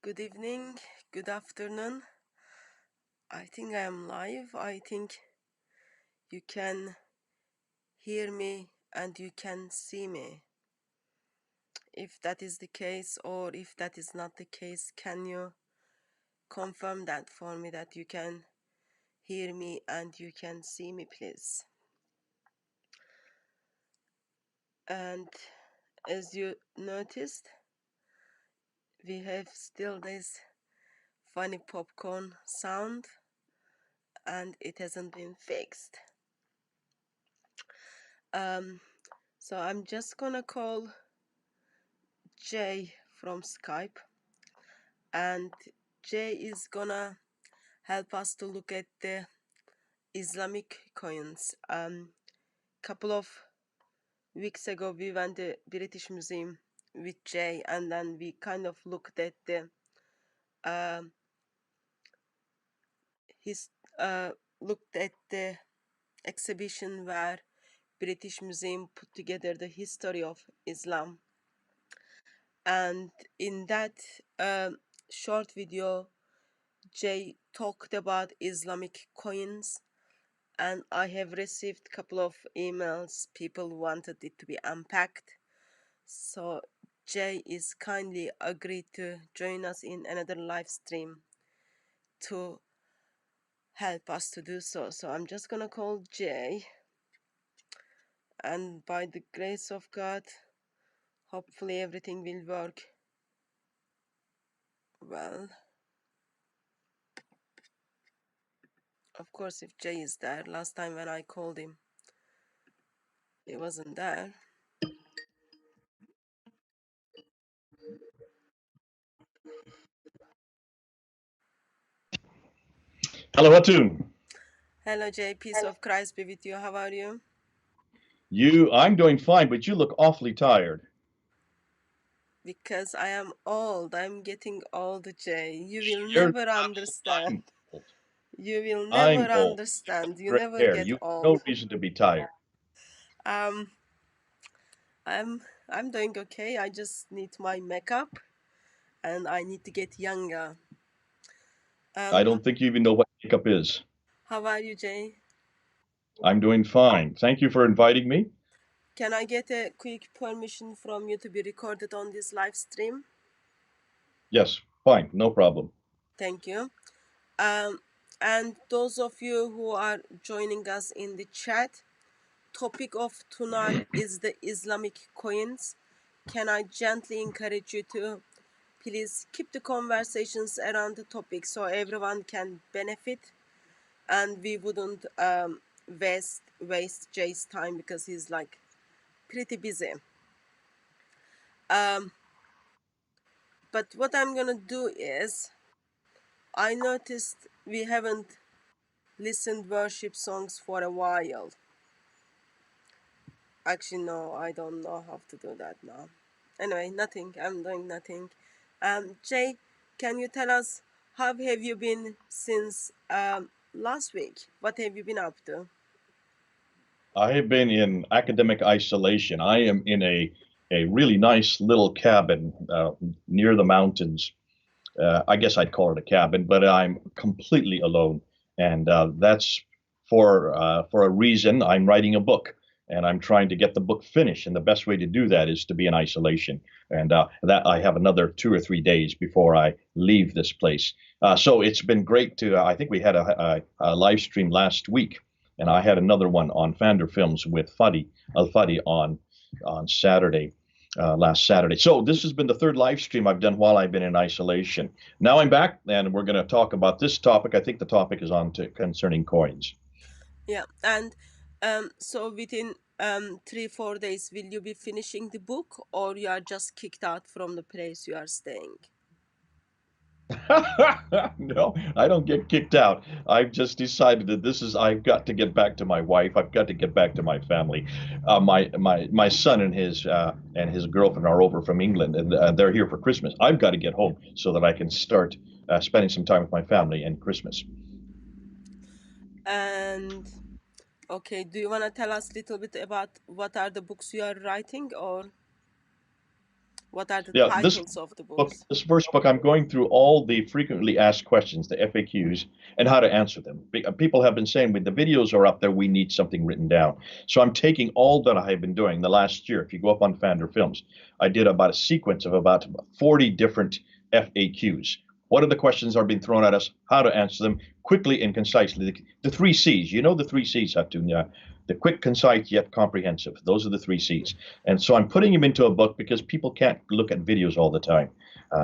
Good evening, good afternoon. I think I am live. I think you can hear me and you can see me. If that is the case, or if that is not the case, can you confirm that for me, that you can hear me and you can see me, please? And as you noticed, we have still this funny popcorn sound and it hasn't been fixed. So I'm just gonna call Jay from Skype, and Jay is gonna help us to look at the Islamic coins. Couple of weeks ago we went to British Museum with Jay, and then we kind of looked at the exhibition where British Museum put together the history of Islam. And in that short video, Jay talked about Islamic coins, and I have received a couple of emails. People wanted it to be unpacked. So Jay is kindly agreed to join us in another live stream to help us to do so. So I'm just gonna call Jay, and by the grace of God, hopefully everything will work well. Of course, if Jay is there. Last time when I called him, he wasn't there. Hello, Atun. Hello Jay, peace of Christ be with you. How are you? I'm doing fine, but you look awfully tired. Because I am old. I'm getting old, Jay. You will You're never understand. I'm old. You will never I'm old. understand. You Gray never hair. get You have old. no reason to be tired. Um, I'm doing okay. I just need my makeup, and I need to get younger. I don't think you even know what makeup is. How are you, Jay? I'm doing fine. Thank you for inviting me. Can I get a quick permission from you to be recorded on this live stream? Yes, fine, no problem. Thank you. And those of you who are joining us in the chat, topic of tonight is the Islamic coins. Can I gently encourage you to please keep the conversations around the topic so everyone can benefit, and we wouldn't waste Jay's time because he's like pretty busy. But what I'm gonna do is, I noticed we haven't listened worship songs for a while. Actually, no, I don't know how to do that now. Anyway, nothing. I'm doing nothing. Jay, can you tell us how have you been since last week? What have you been up to? I have been in academic isolation. I am in a really nice little cabin near the mountains. I guess I'd call it a cabin, but I'm completely alone, and that's for a reason. I'm writing a book, and I'm trying to get the book finished. And the best way to do that is to be in isolation, and that I have another 2 or 3 days before I leave this place. So it's been great to. I think we had a live stream last week, and I had another one on Fander Films with Fadi Al Fadi on Saturday last Saturday. So this has been the third live stream I've done while I've been in isolation. Now I'm back, and we're going to talk about this topic. I think the topic is on to concerning coins. Yeah, and so within 3-4 days, will you be finishing the book, or you are just kicked out from the place you are staying? No, I don't get kicked out. I've just decided that this is. I've got to get back to my wife. I've got to get back to my family. My son and his girlfriend are over from England, and they're here for Christmas. I've got to get home so that I can start spending some time with my family and Christmas. And okay, do you want to tell us a little bit about what are the books you are writing, or? What are the Yeah, this titles of the book, books? this first book, I'm going through all the frequently asked questions, the FAQs, and how to answer them. People have been saying when the videos are up there, we need something written down. So I'm taking all that I have been doing the last year. If you go up on Fander Films, I did about a sequence of about 40 different FAQs. What are the questions that are being thrown at us? How to answer them quickly and concisely. The three C's. You know the three C's, Hatun. Yeah. The quick, concise, yet comprehensive. Those are the three C's. And so I'm putting them into a book because people can't look at videos all the time.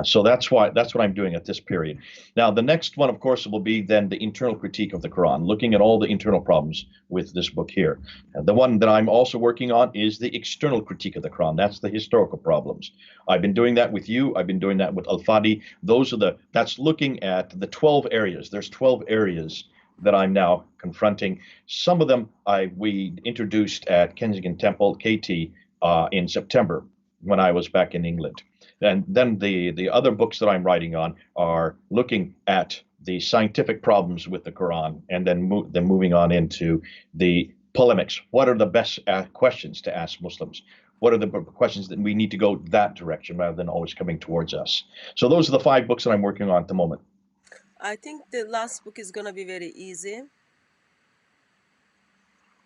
So that's what I'm doing at this period. Now, the next one, of course, will be then the internal critique of the Quran, looking at all the internal problems with this book here. And the one that I'm also working on is the external critique of the Quran. That's the historical problems. I've been doing that with you. I've been doing that with Al Fadi. That's looking at the 12 areas. There's 12 areas that I'm now confronting. Some of them we introduced at Kensington Temple, KT, in September when I was back in England. And then the other books that I'm writing on are looking at the scientific problems with the Quran, and then moving on into the polemics. What are the best questions to ask Muslims? What are the questions that we need to go that direction rather than always coming towards us? So those are the 5 books that I'm working on at the moment. I think the last book is gonna be very easy.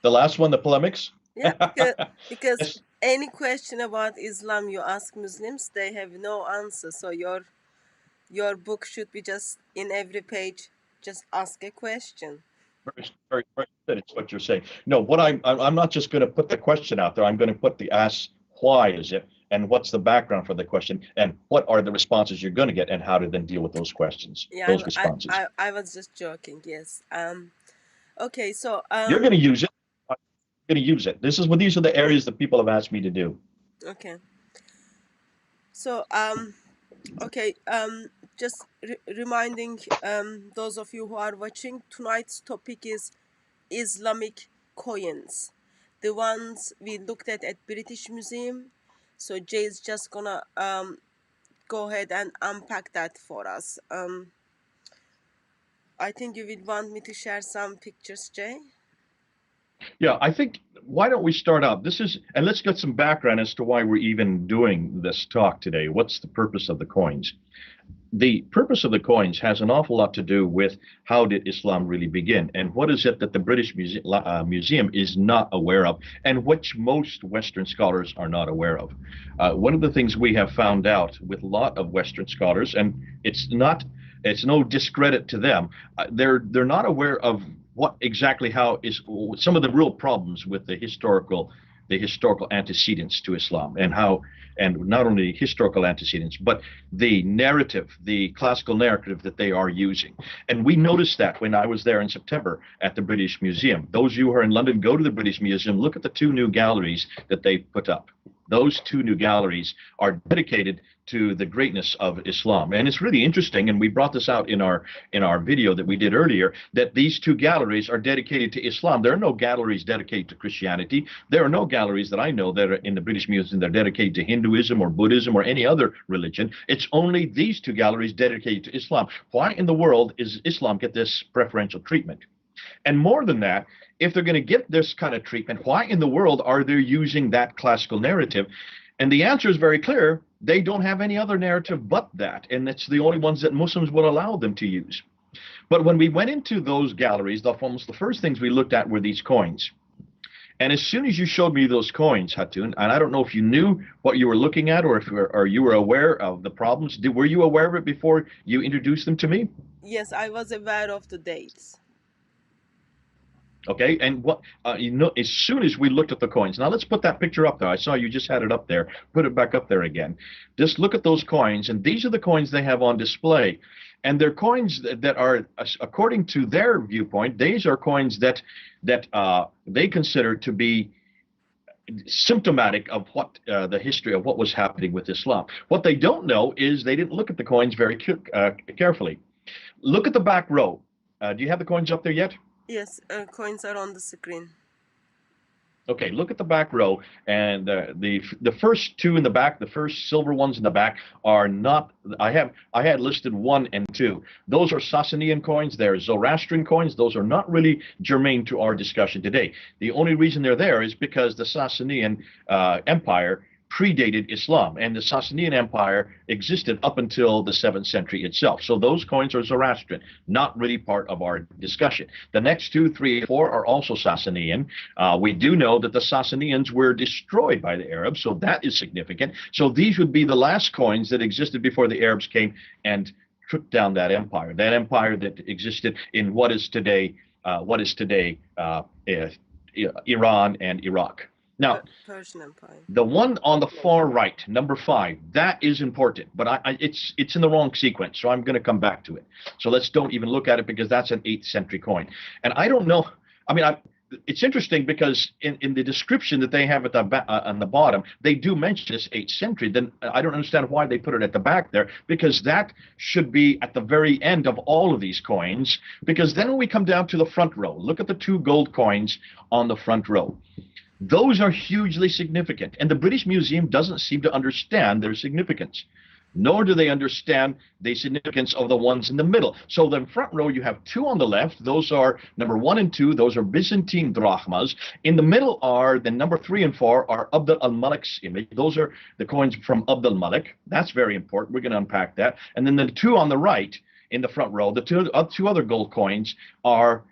The last one, the polemics. Yeah, because Yes, any question about Islam you ask Muslims, they have no answer. So your book should be just in every page, just ask a question. very, very, very good. It's what you're saying. No, what I'm not just going to put the question out there. I'm going to put the ask why is it, and what's the background for the question, and what are the responses you're going to get, and how to then deal with those questions, Yeah, those responses. I was just joking. Yes. Okay. So You're going to use it. I'm going to use it. These are the areas that people have asked me to do. okay. So okay. Just reminding those of you who are watching, tonight's topic is Islamic coins, the ones we looked at British Museum. So Jay is just gonna go ahead and unpack that for us. I think you will want me to share some pictures, Jay. Yeah, I think why don't we start out? And let's get some background as to why we're even doing this talk today. What's the purpose of the coins? The purpose of the coins has an awful lot to do with how did Islam really begin, and what is it that the British Museum is not aware of, and which most Western scholars are not aware of. One of the things we have found out with a lot of Western scholars, and it's no discredit to them, they're not aware of what exactly how is some of the real problems with the historical antecedents to Islam, and not only historical antecedents, but the narrative, the classical narrative that they are using. And we noticed that when I was there in September at the British Museum. Those of you who are in London, go to the British Museum, look at the 2 new galleries that they put up. Those 2 new galleries are dedicated to the greatness of Islam. And it's really interesting, and we brought this out in our video that we did earlier, that these 2 galleries are dedicated to Islam. There are no galleries dedicated to Christianity. There are no galleries that I know that are in the British Museum that are dedicated to Hinduism or Buddhism or any other religion. It's only these 2 galleries dedicated to Islam. Why in the world is Islam get this preferential treatment? And more than that, if they're going to get this kind of treatment, why in the world are they using that classical narrative? And the answer is very clear. They don't have any other narrative but that. And it's the only ones that Muslims will allow them to use. But when we went into those galleries, almost the first things we looked at were these coins. And as soon as you showed me those coins, Hatun, and I don't know if you knew what you were looking at, or you were aware of the problems. Were you aware of it before you introduced them to me? Yes, I was aware of the dates. Okay, and as soon as we looked at the coins, now let's put that picture up there. I saw you just had it up there. Put it back up there again. Just look at those coins, and these are the coins they have on display. And they're coins that are, according to their viewpoint, these are coins that they consider to be symptomatic of what the history of what was happening with Islam. What they don't know is they didn't look at the coins very carefully. Look at the back row. Do you have the coins up there yet? Yes, coins are on the screen. Okay, look at the back row, and the first 2 in the back, the first silver ones in the back are not. I had listed 1 and 2. Those are Sasanian coins. They're Zoroastrian coins. Those are not really germane to our discussion today. The only reason they're there is because the Sasanian Empire predated Islam, and the Sasanian Empire existed up until the 7th century itself. So those coins are Zoroastrian, not really part of our discussion. The next 2, 3, 4 are also Sasanian. We do know that the Sasanians were destroyed by the Arabs, so that is significant. So these would be the last coins that existed before the Arabs came and took down that empire that existed in what is today Iran and Iraq. Now, Persian Empire. the one on the far right, number 5, that is important, but it's in the wrong sequence, so I'm going to come back to it. So let's don't even look at it because that's an 8th century coin. And I don't know. I mean, it's interesting because in the description that they have at on the bottom, they do mention this 8th century. Then I don't understand why they put it at the back there, because that should be at the very end of all of these coins. Because then when we come down to the front row, look at the 2 gold coins on the front row. Those are hugely significant, and the British Museum doesn't seem to understand their significance, nor do they understand the significance of the ones in the middle. So the front row, you have 2 on the left. Those are number 1 and 2. Those are Byzantine drachmas. In the middle are the number 3 and 4 are Abd al-Malik's image. Those are the coins from Abd al-Malik. That's very important. We're going to unpack that. And then the 2 on the right in the front row, the two other gold coins are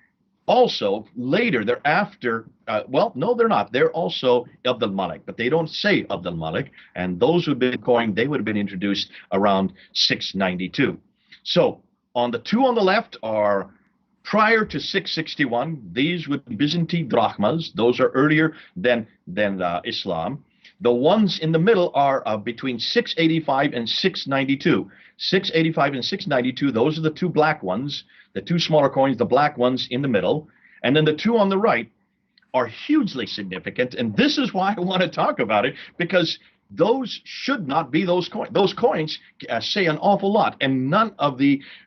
also later. They're after, well, no, they're not. They're also Abd al-Malik, but they don't say Abd al-Malik. And those who've been coined, they would have been introduced around 692. So on the 2 on the left are prior to 661. These would be Byzantine drachmas. Those are earlier than Islam. The ones in the middle are between 685 and 692. 685 and 692, those are the 2 black ones, the 2 smaller coins, the black ones in the middle. And then the 2 on the right are hugely significant. And this is why I want to talk about it, because those should not be those coins. Those coins say an awful lot. And none of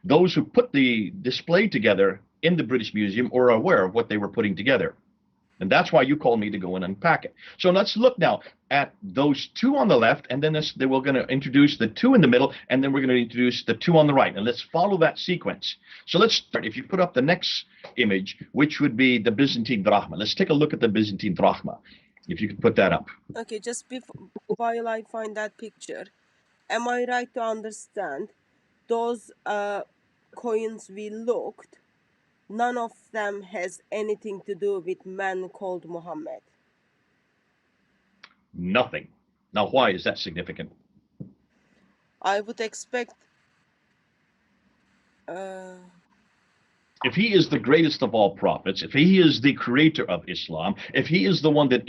those who put the display together in the British Museum are aware of what they were putting together. And that's why you called me to go and unpack it. So let's look now at those 2 on the left, and then we're going to introduce the 2 in the middle, and then we're going to introduce the 2 on the right. And let's follow that sequence. So let's start. If you put up the next image, which would be the Byzantine drachma. Let's take a look at the Byzantine drachma, if you could put that up. Okay, just while I find that picture, am I right to understand those coins we looked, none of them has anything to do with man called Muhammad? Nothing. Now, why is that significant? I would expect if he is the greatest of all prophets, if he is the creator of Islam, if he is the one that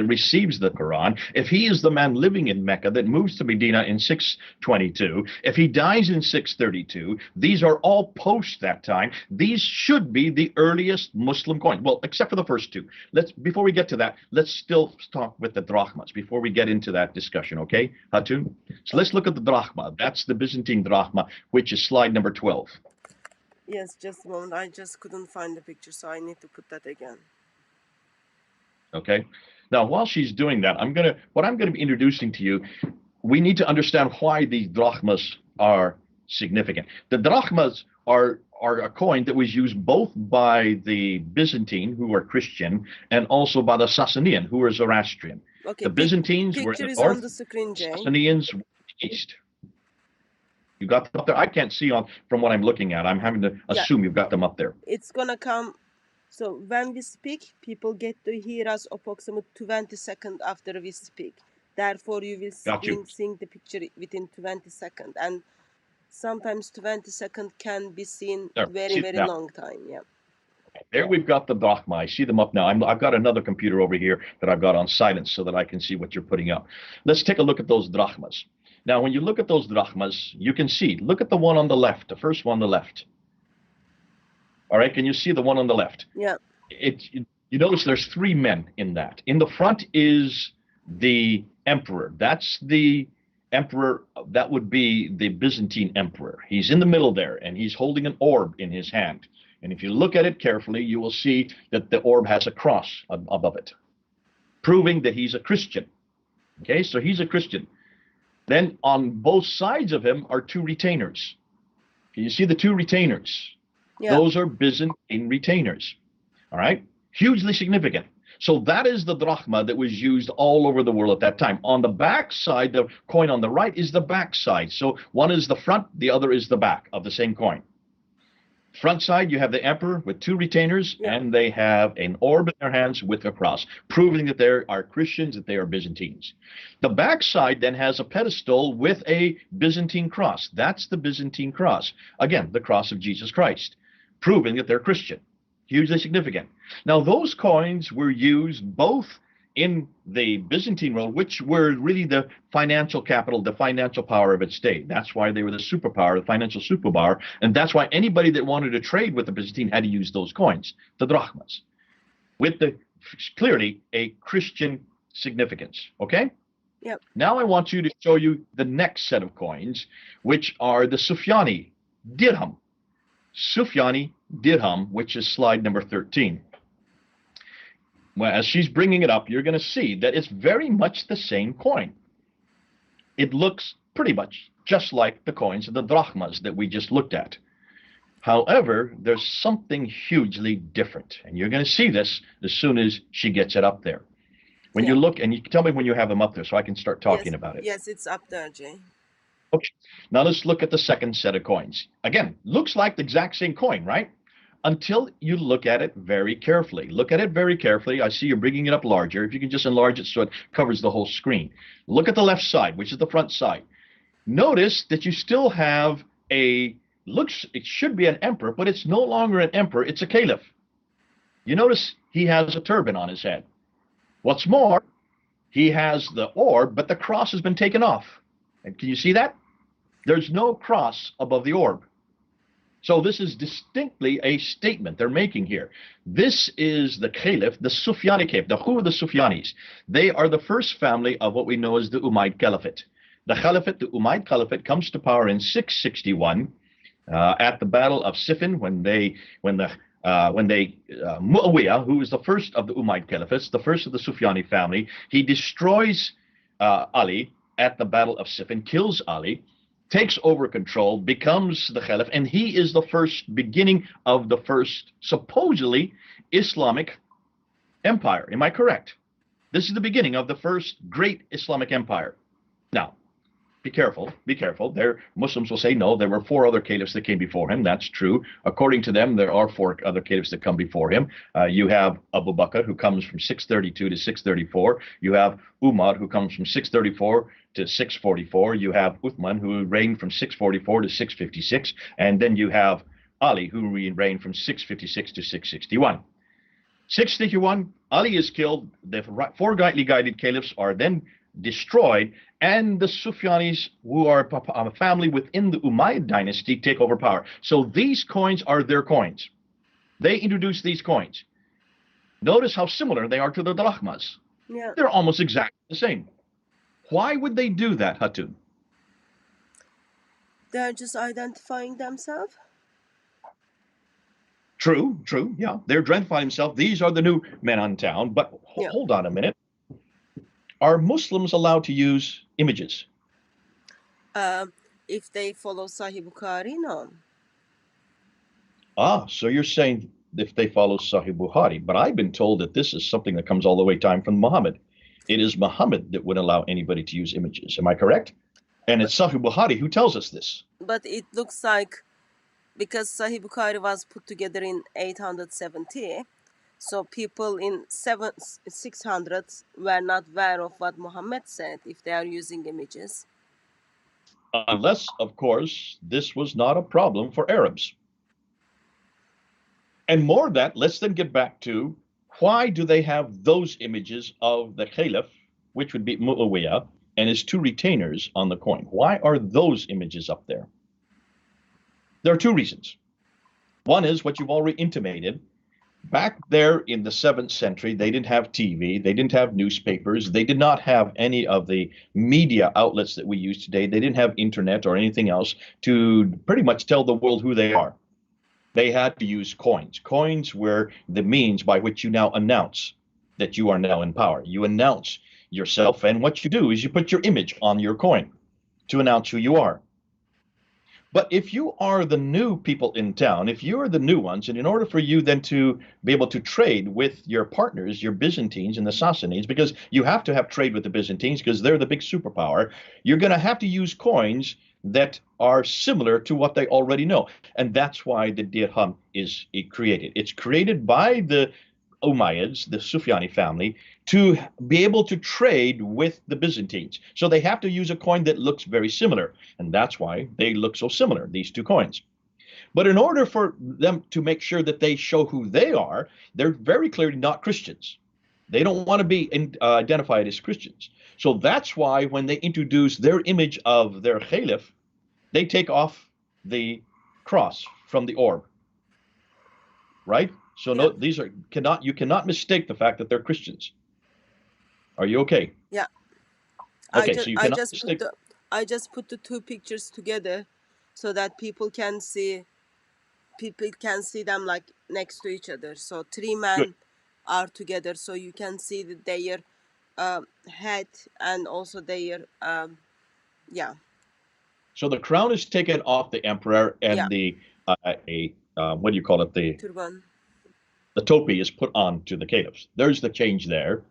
receives the Quran, if he is the man living in Mecca that moves to Medina in 622, if he dies in 632, these are all post that time. These should be the earliest Muslim coins. Well, except for the first 2. Before we get to that, let's still talk with the drachmas before we get into that discussion, okay, Hatun? So let's look at the drachma. That's the Byzantine drachma, which is slide number 12. Yes, just a moment. I just couldn't find the picture, so I need to put that again. Okay. Now, while she's doing that, what I'm gonna be introducing to you, we need to understand why these drachmas are significant. The drachmas are a coin that was used both by the Byzantine, who were Christian, and also by the Sasanian, who were Zoroastrian. Okay, the Byzantines were in the north, the screen, Sasanians were in the east. You got them up there? I can't see from what I'm looking at. I'm having to assume you've got them up there. It's gonna come. So when we speak, people get to hear us approximately 20 seconds after we speak. Therefore, you will be seeing the picture within 20 seconds. And sometimes 20 seconds can be seen very long time. Yeah. There we've got the drachma. I see them up now. I've got another computer over here that I've got on silence so that I can see what you're putting up. Let's take a look at those drachmas. Now, when you look at those drachmas, you can see, look at the one on the left, the first one on the left. All right, can you see the one on the left? Yeah. You notice there's 3 men in that. In the front is the emperor. That's the emperor, that would be the Byzantine emperor. He's in the middle there, and he's holding an orb in his hand. And if you look at it carefully, you will see that the orb has a cross above it, proving that he's a Christian. Okay, so he's a Christian. Then on both sides of him are 2 retainers. Can you see the 2 retainers? Yeah. Those are Byzantine retainers. All right, hugely significant. So that is the drachma that was used all over the world at that time. On the back side, the coin on the right is the back side. So one is the front, the other is the back of the same coin. Front side, you have the emperor with two retainers, Yeah. and they have an orb in their hands with a cross, proving that they are Christians, that they are Byzantines. The back side then has a pedestal with a Byzantine cross. That's the Byzantine cross. Again, the cross of Jesus Christ, proving that they're Christian. Hugely significant. Now, those coins were used both in the Byzantine world, which were really the financial capital, the financial power of its day. That's why they were the superpower, the financial superpower, and that's why anybody that wanted to trade with the Byzantine had to use those coins, the drachmas, with the clearly a Christian significance. Okay? Yep. Now I want you to show you the next set of coins, which are the Sufyani dirham. Sufyani dirham, which is slide number 13. Well, as she's bringing it up, you're going to see that it's very much the same coin. It looks pretty much just like the coins of the drachmas that we just looked at. However, there's something hugely different, and you're going to see this as soon as she gets it up there. When you look, and you can tell me when you have them up there so I can start talking about it. Yes, it's up there, Jay. Okay, now let's look at the second set of coins. Again, looks like the exact same coin, right? Until you look at it very carefully. Look at it very carefully. I see you're bringing it up larger. If you can just enlarge it so it covers the whole screen. Look at the left side, which is the front side. Notice that you still have it should be an emperor, but it's no longer an emperor, it's a caliph. You notice he has a turban on his head. What's more, he has the orb, but the cross has been taken off. And can you see that? There's no cross above the orb. So this is distinctly a statement they're making here. This is the caliph, the Sufyani caliph. Who are the Sufyanis? They are the first family of what we know as the Umayyad Caliphate. The Umayyad Caliphate comes to power in 661 at the Battle of Siffin when Muawiyah, who is the first of the Umayyad Caliphates, the first of the Sufyani family, he destroys Ali at the Battle of Siffin, kills Ali, takes over control, becomes the caliph, and he is the first beginning of the first supposedly Islamic empire. Am I correct? This is the beginning of the first great Islamic empire. Now, be careful, be careful. Muslims will say, no, there were 4 other caliphs that came before him. That's true. According to them, there are 4 other caliphs that come before him. You have Abu Bakr, who comes from 632 to 634. You have Umar, who comes from 634 to 644. You have Uthman, who reigned from 644 to 656. And then you have Ali, who reigned from 656 to 661. 661, Ali is killed. The 4 rightly guided caliphs are then destroyed, and the Sufyanis, who are a family within the Umayyad dynasty, take over power. So these coins are their coins. They introduced these coins. Notice how similar they are to the drachmas. Yeah. They're almost exactly the same. Why would they do that, Hatun? They're just identifying themselves. True, yeah. They're identifying themselves. These are the new men on town. But hold on a minute. Are Muslims allowed to use images? If they follow Sahih Bukhari, no. So you're saying if they follow Sahih Bukhari, but I've been told that this is something that comes all the way time from Muhammad. It is Muhammad that would allow anybody to use images. Am I correct? And it's Sahih Bukhari who tells us this. But it looks like, because Sahih Bukhari was put together in 870, so people in 600s were not aware of what Muhammad said if they are using images. Unless, of course, this was not a problem for Arabs. And more of that, let's then get back to why do they have those images of the caliph, which would be Muawiyah, and his 2 retainers on the coin? Why are those images up there? There are 2 reasons. One is what you've already intimated. Back there in the 7th century, they didn't have TV, they didn't have newspapers, they did not have any of the media outlets that we use today. They didn't have internet or anything else to pretty much tell the world who they are. They had to use coins. Coins were the means by which you now announce that you are now in power. You announce yourself, and what you do is you put your image on your coin to announce who you are. But if you are the new people in town, if you are the new ones, and in order for you then to be able to trade with your partners, your Byzantines and the Sassanids, because you have to have trade with the Byzantines because they're the big superpower, you're going to have to use coins that are similar to what they already know. And that's why the dirham is created. It's created by the Umayyads, the Sufyani family, to be able to trade with the Byzantines. So they have to use a coin that looks very similar. And that's why they look so similar, these two coins. But in order for them to make sure that they show who they are, they're very clearly not Christians. They don't want to be identified as Christians. So that's why when they introduce their image of their caliph, they take off the cross from the orb, right? So Yeah, no, these are cannot you cannot mistake the fact that they're Christians. Are you okay? yeah. Okay, so you I cannot just put mistake. the two pictures together so that people can see them like next to each other. So three Good. men are together, so you can see their head and also their yeah, So the crown is taken off the emperor, yeah, and the what do you call it? turban. The topi is put on to the caliphs. There's the change there.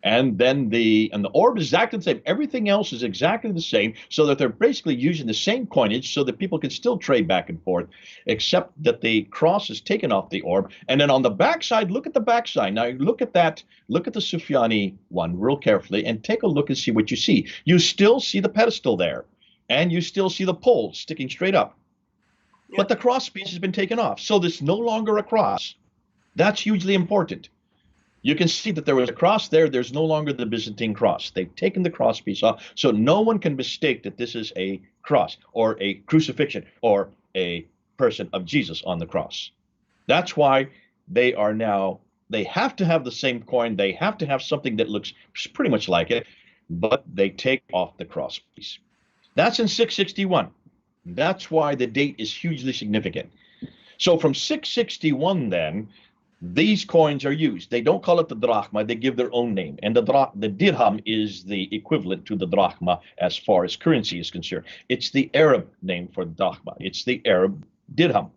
And then the orb is exactly the same. Everything else is exactly the same, so that they're basically using the same coinage so that people can still trade back and forth, except that the cross is taken off the orb. And then on the backside, look at the backside. Now look at that, look at the Sufyani one real carefully and take a look and see what you see. You still see the pedestal there, and you still see the pole sticking straight up. Yeah, But the cross piece has been taken off. So there's no longer a cross. That's hugely important. You can see that there was a cross there. There's no longer the Byzantine cross. They've taken the cross piece off. So no one can mistake that this is a cross or a crucifixion or a person of Jesus on the cross. That's why they are now, they have to have the same coin. They have to have something that looks pretty much like it, but they take off the cross piece. That's in 661. That's why the date is hugely significant. So from 661, then, these coins are used. They don't call it the drachma, they give their own name. And the dirham is the equivalent to the drachma as far as currency is concerned. It's the Arab name for the drachma, it's the Arab dirham.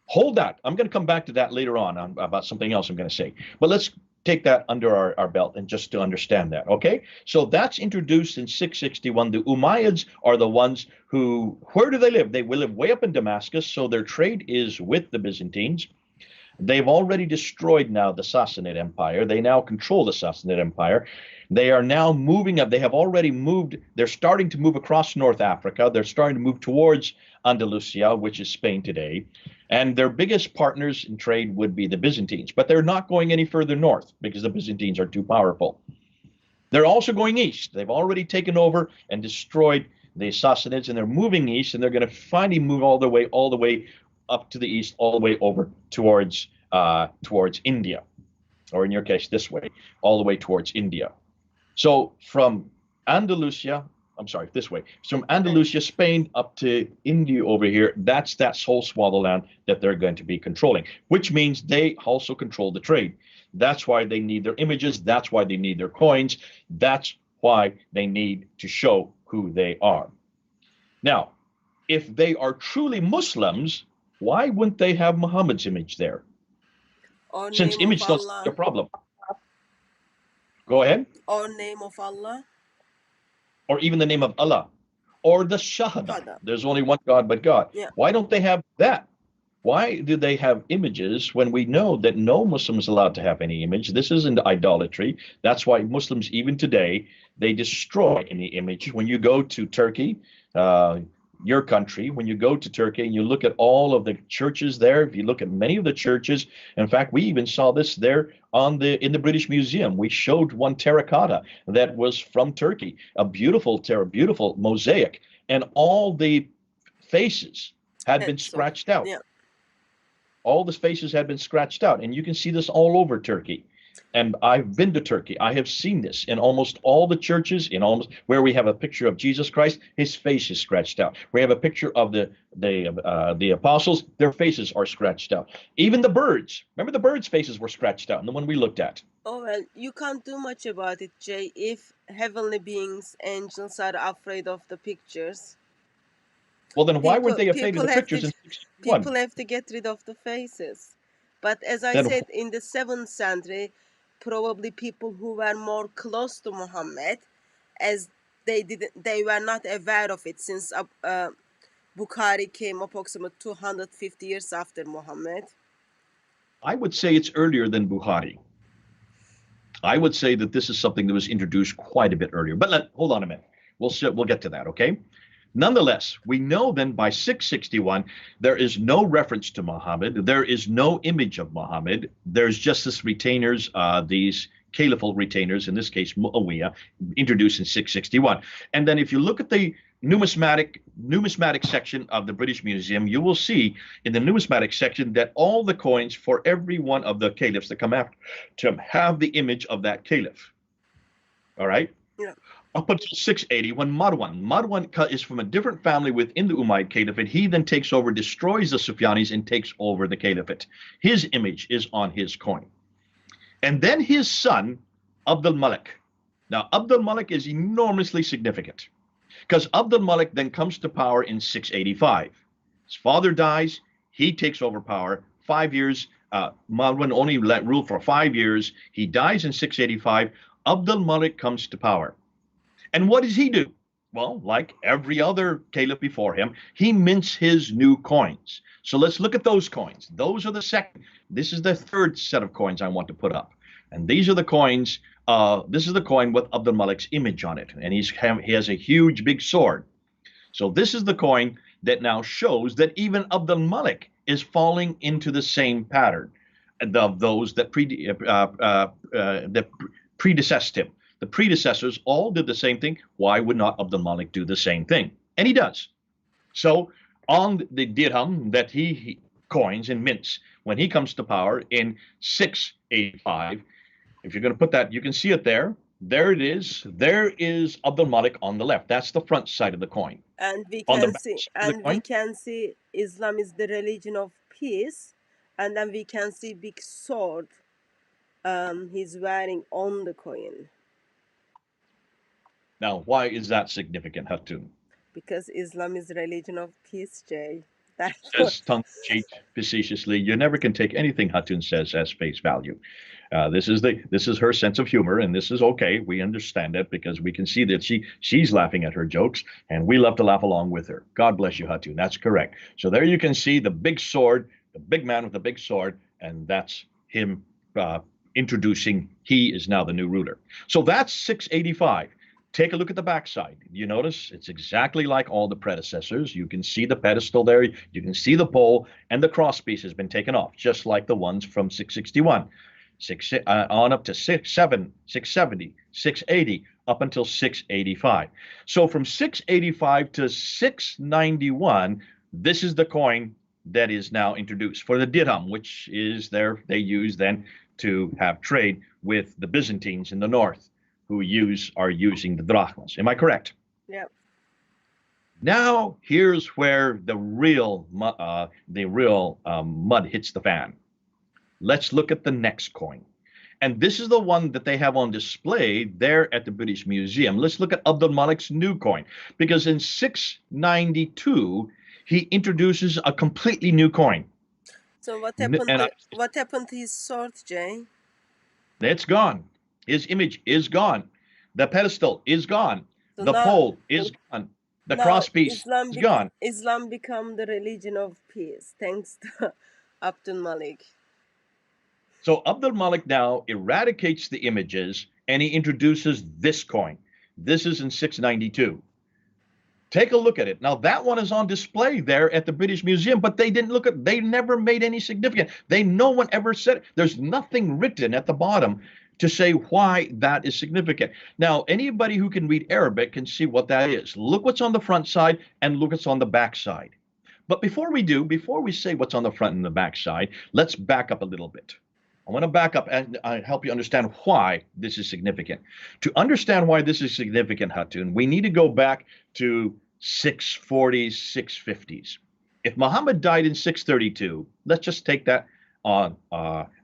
Hold that. I'm going to come back to that later on about something else I'm going to say. But let's take that under our belt and just to understand that. Okay. So that's introduced in 661. The Umayyads are the ones who, where do they live? They will live way up in Damascus. So their trade is with the Byzantines. They've already destroyed now the Sassanid Empire. They now control the Sassanid Empire. They are now moving up. They have already moved. They're starting to move across North Africa. They're starting to move towards Andalusia, which is Spain today. And their biggest partners in trade would be the Byzantines. But they're not going any further north because the Byzantines are too powerful. They're also going east. They've already taken over and destroyed the Sassanids, and they're moving east, and they're going to finally move all the way up to the east, all the way over towards India, or in your case, this way, all the way towards India. So from Andalusia, I'm sorry, this way, from okay. Andalusia, Spain, up to India over here, that's that whole swath of land that they're going to be controlling, which means they also control the trade. That's why they need their images. That's why they need their coins. That's why they need to show who they are. Now, if they are truly Muslims, why wouldn't they have Muhammad's image there? Or Since name of image doesn't a Allah. problem. Go ahead. Or name of Allah. Or even the name of Allah. Or the Shahada. Father. There's only one God but God. Yeah. Why don't they have that? Why do they have images when we know that no Muslim is allowed to have any image? This isn't idolatry. That's why Muslims, even today, they destroy any image. When you go to Turkey, uh, your country, when you go to Turkey and you look at all of the churches there, if you look at many of the churches, in fact, we even saw this there in the British Museum. We showed one terracotta that was from Turkey, a beautiful mosaic, and all the faces had been Heads of. scratched out. Yeah. All the faces had been scratched out, and you can see this all over Turkey. And I've been to Turkey. I have seen this in almost all the churches, in almost where we have a picture of Jesus Christ, his face is scratched out. We have a picture of the apostles, their faces are scratched out. Even the birds. Remember, the birds' faces were scratched out in the one we looked at. Oh well, you can't do much about it, Jay. If heavenly beings, angels are afraid of the pictures, Well, then why weren't People they afraid of people the have to pictures in 661? people have to get rid of the faces. But as I Then said, in the 7th century, probably people who were more close to Muhammad, as they were not aware of it, since Bukhari came approximately 250 years after Muhammad. I would say it's earlier than Bukhari. I would say that this is something that was introduced quite a bit earlier. But hold on a minute. We'll get to that, okay? Nonetheless, we know then by 661 there is no reference to Muhammad. There is no image of Muhammad. There's just this retainers, these caliphal retainers, in this case Muawiyah, introduced in 661. And then if you look at the numismatic section of the British Museum, you will see in the numismatic section that all the coins for every one of the caliphs that come after to have the image of that caliph. All right? Yeah. Up until 680, when Marwan is from a different family within the Umayyad Caliphate. He then takes over, destroys the Sufyanis, and takes over the Caliphate. His image is on his coin. And then his son, Abdul Malik. Now, Abdul Malik is enormously significant because Abdul Malik then comes to power in 685. His father dies. He takes over power. 5 years. Marwan only ruled for 5 years. He dies in 685. Abdul Malik comes to power. And what does he do? Well, like every other caliph before him, he mints his new coins. So let's look at those coins. Those are the second. This is the third set of coins I want to put up. And these are the coins. This is the coin with Abdul Malik's image on it. And he has a huge, big sword. So this is the coin that now shows that even Abdul Malik is falling into the same pattern of those that predecessed him. The predecessors all did the same thing. Why would not Abdul Malik do the same thing? And he does. So on the dirham that he coins and mints when he comes to power in 685, if you're going to put that, you can see it there. There it is. There is Abdul Malik on the left. That's the front side of the coin. And we On the can back see, side of the coin, Islam is the religion of peace, and then we can see big sword he's wearing on the coin. Now, why is that significant, Hatun? Because Islam is the religion of peace, Jay. Says tongue cheat facetiously. You never can take anything Hatun says as face value. This is her sense of humor, and this is okay. We understand it because we can see that she's laughing at her jokes, and we love to laugh along with her. God bless you, Hatun. That's correct. So there you can see the big sword, the big man with the big sword, and that's him introducing. He is now the new ruler. So that's 685. Take a look at the backside. You notice it's exactly like all the predecessors. You can see the pedestal there. You can see the pole, and the crosspiece has been taken off, just like the ones from 661. On up to 670, 680, up until 685. So from 685 to 691, this is the coin that is now introduced for the dirham, which is they use then to have trade with the Byzantines in the north, who are using the drachmas. Am I correct? Yeah. Now here's where the real mud hits the fan. Let's look at the next coin. And this is the one that they have on display there at the British Museum. Let's look at Abdul Malik's new coin, because in 692 he introduces a completely new coin. So what happened to his sword, Jay? It's gone. His image is gone. The pedestal is gone. So the pole is gone. The crosspiece is gone. Islam become the religion of peace, thanks to Abdul Malik. So Abdul Malik now eradicates the images, and he introduces this coin. This is in 692. Take a look at it. Now that one is on display there at the British Museum, but they didn't they never made any significant. No one ever said it. There's nothing written at the bottom to say why that is significant. Now, anybody who can read Arabic can see what that is. Look what's on the front side and look what's on the back side. But before we say what's on the front and the back side, let's back up a little bit. I want to back up and help you understand why this is significant. To understand why this is significant, Hatun, we need to go back to 640s, 650s. If Muhammad died in 632, let's just take that on.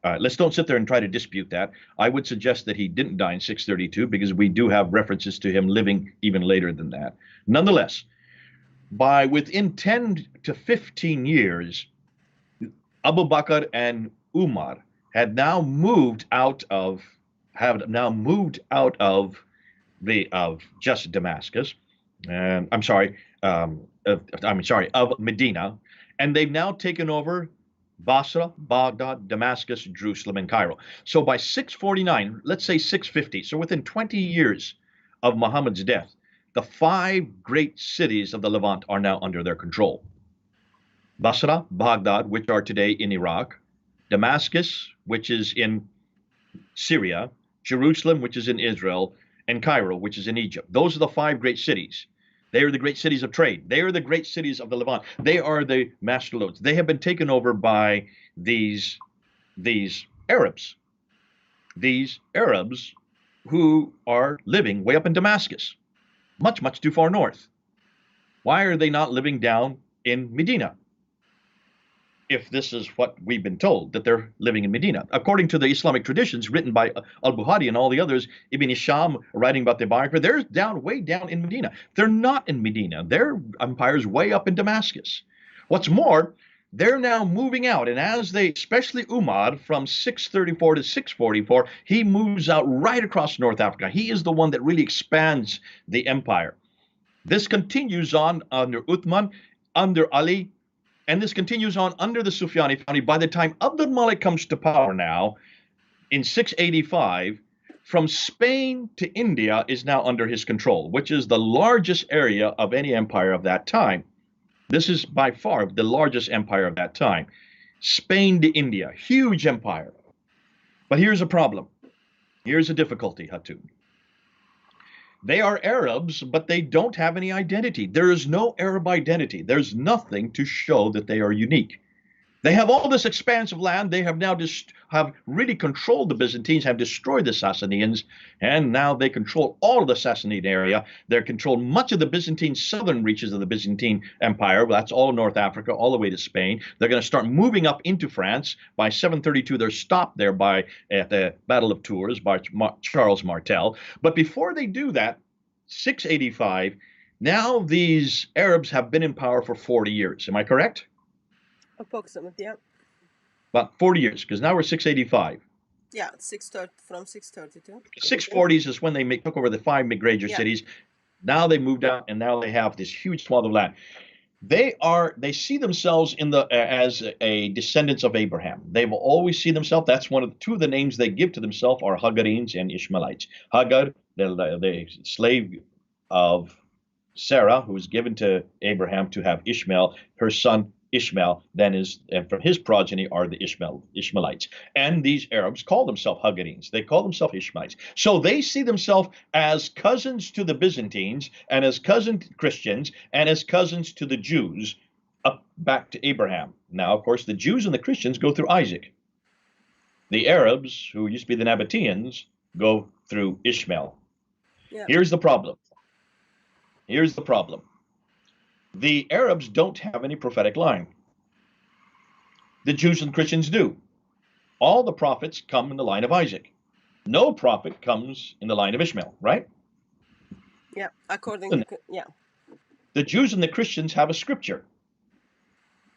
Let's don't sit there and try to dispute that. I would suggest that he didn't die in 632 because we do have references to him living even later than that. Nonetheless, By within 10 to 15 years, Abu Bakr and Umar had now moved out of have now moved out of the of just Damascus, and I'm sorry, of Medina, and they've now taken over Basra, Baghdad, Damascus, Jerusalem, and Cairo. So by 649, let's say 650, so within 20 years of Muhammad's death, the five great cities of the Levant are now under their control. Basra, Baghdad, which are today in Iraq, Damascus, which is in Syria, Jerusalem, which is in Israel, and Cairo, which is in Egypt. Those are the five great cities. They are the great cities of trade. They are the great cities of the Levant. They are the master loads. They have been taken over by these Arabs. These Arabs who are living way up in Damascus, much, much too far north. Why are they not living down in Medina? If this is what we've been told, that they're living in Medina. According to the Islamic traditions written by al-Bukhari and all the others, Ibn Hisham writing about the biography, they're down, way down in Medina. They're not in Medina. Their empire's way up in Damascus. What's more, they're now moving out, and as they, especially Umar, from 634 to 644, he moves out right across North Africa. He is the one that really expands the empire. This continues on under Uthman, under Ali, and this continues on under the Sufyani family. By the time Abdul Malik comes to power now, in 685, from Spain to India is now under his control, which is the largest area of any empire of that time. This is by far the largest empire of that time. Spain to India, huge empire. But here's a problem. Here's a difficulty, Hatun. They are Arabs, but they don't have any identity. There is no Arab identity. There's nothing to show that they are unique. They have all this expansive land. They have now have really controlled the Byzantines, have destroyed the Sassanians, and now they control all of the Sassanid area. They control much of the Byzantine southern reaches of the Byzantine Empire. That's all North Africa, all the way to Spain. They're going to start moving up into France. By 732, they're stopped there at the Battle of Tours by Charles Martel. But before they do that, 685, now these Arabs have been in power for 40 years. Am I correct? Approximately, yeah. About 40 years, because now we're 685. Yeah, 630 from 632. 640s is when they took over the five major cities. Now they moved out, and now they have this huge swath of land. They see themselves as a descendants of Abraham. They've always seen themselves. That's two of the names they give to themselves are Hagarenes and Ishmaelites. Hagar, the slave of Sarah, who was given to Abraham to have Ishmael, her son Ishmael, and from his progeny are the Ishmaelites. And these Arabs call themselves Hagarenes. They call themselves Ishmaelites. So they see themselves as cousins to the Byzantines, and as cousin Christians, and as cousins to the Jews, up back to Abraham. Now, of course, the Jews and the Christians go through Isaac. The Arabs, who used to be the Nabateans, go through Ishmael. Yeah. Here's the problem. Here's the problem. The Arabs don't have any prophetic line. The Jews and Christians do. All the prophets come in the line of Isaac. No prophet comes in the line of Ishmael, right? Yeah, according to, yeah. The Jews and the Christians have a scripture.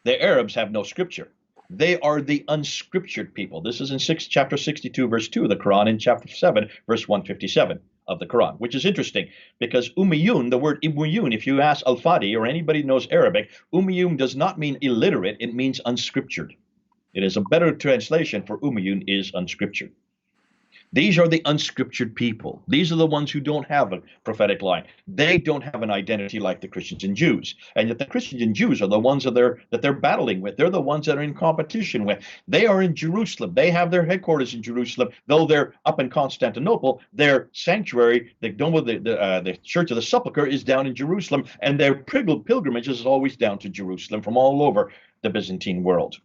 The Arabs have no scripture. They are the unscriptured people. This is in chapter 62, verse 2 of the Quran, and chapter 7, verse 157 of the Quran, which is interesting because Umayyun, the word Umayyun, if you ask Al-Fadi or anybody who knows Arabic, Umayyun does not mean illiterate, it means unscriptured. It is a better translation for Umayyun is unscriptured. These are the unscriptured people. These are the ones who don't have a prophetic line. They don't have an identity like the Christians and Jews. And yet the Christians and Jews are the ones that they're battling with. They're the ones that are in competition with. They are in Jerusalem. They have their headquarters in Jerusalem. Though they're up in Constantinople, their sanctuary, the Church of the Sepulchre, is down in Jerusalem. And their pilgrimage is always down to Jerusalem from all over the Byzantine world.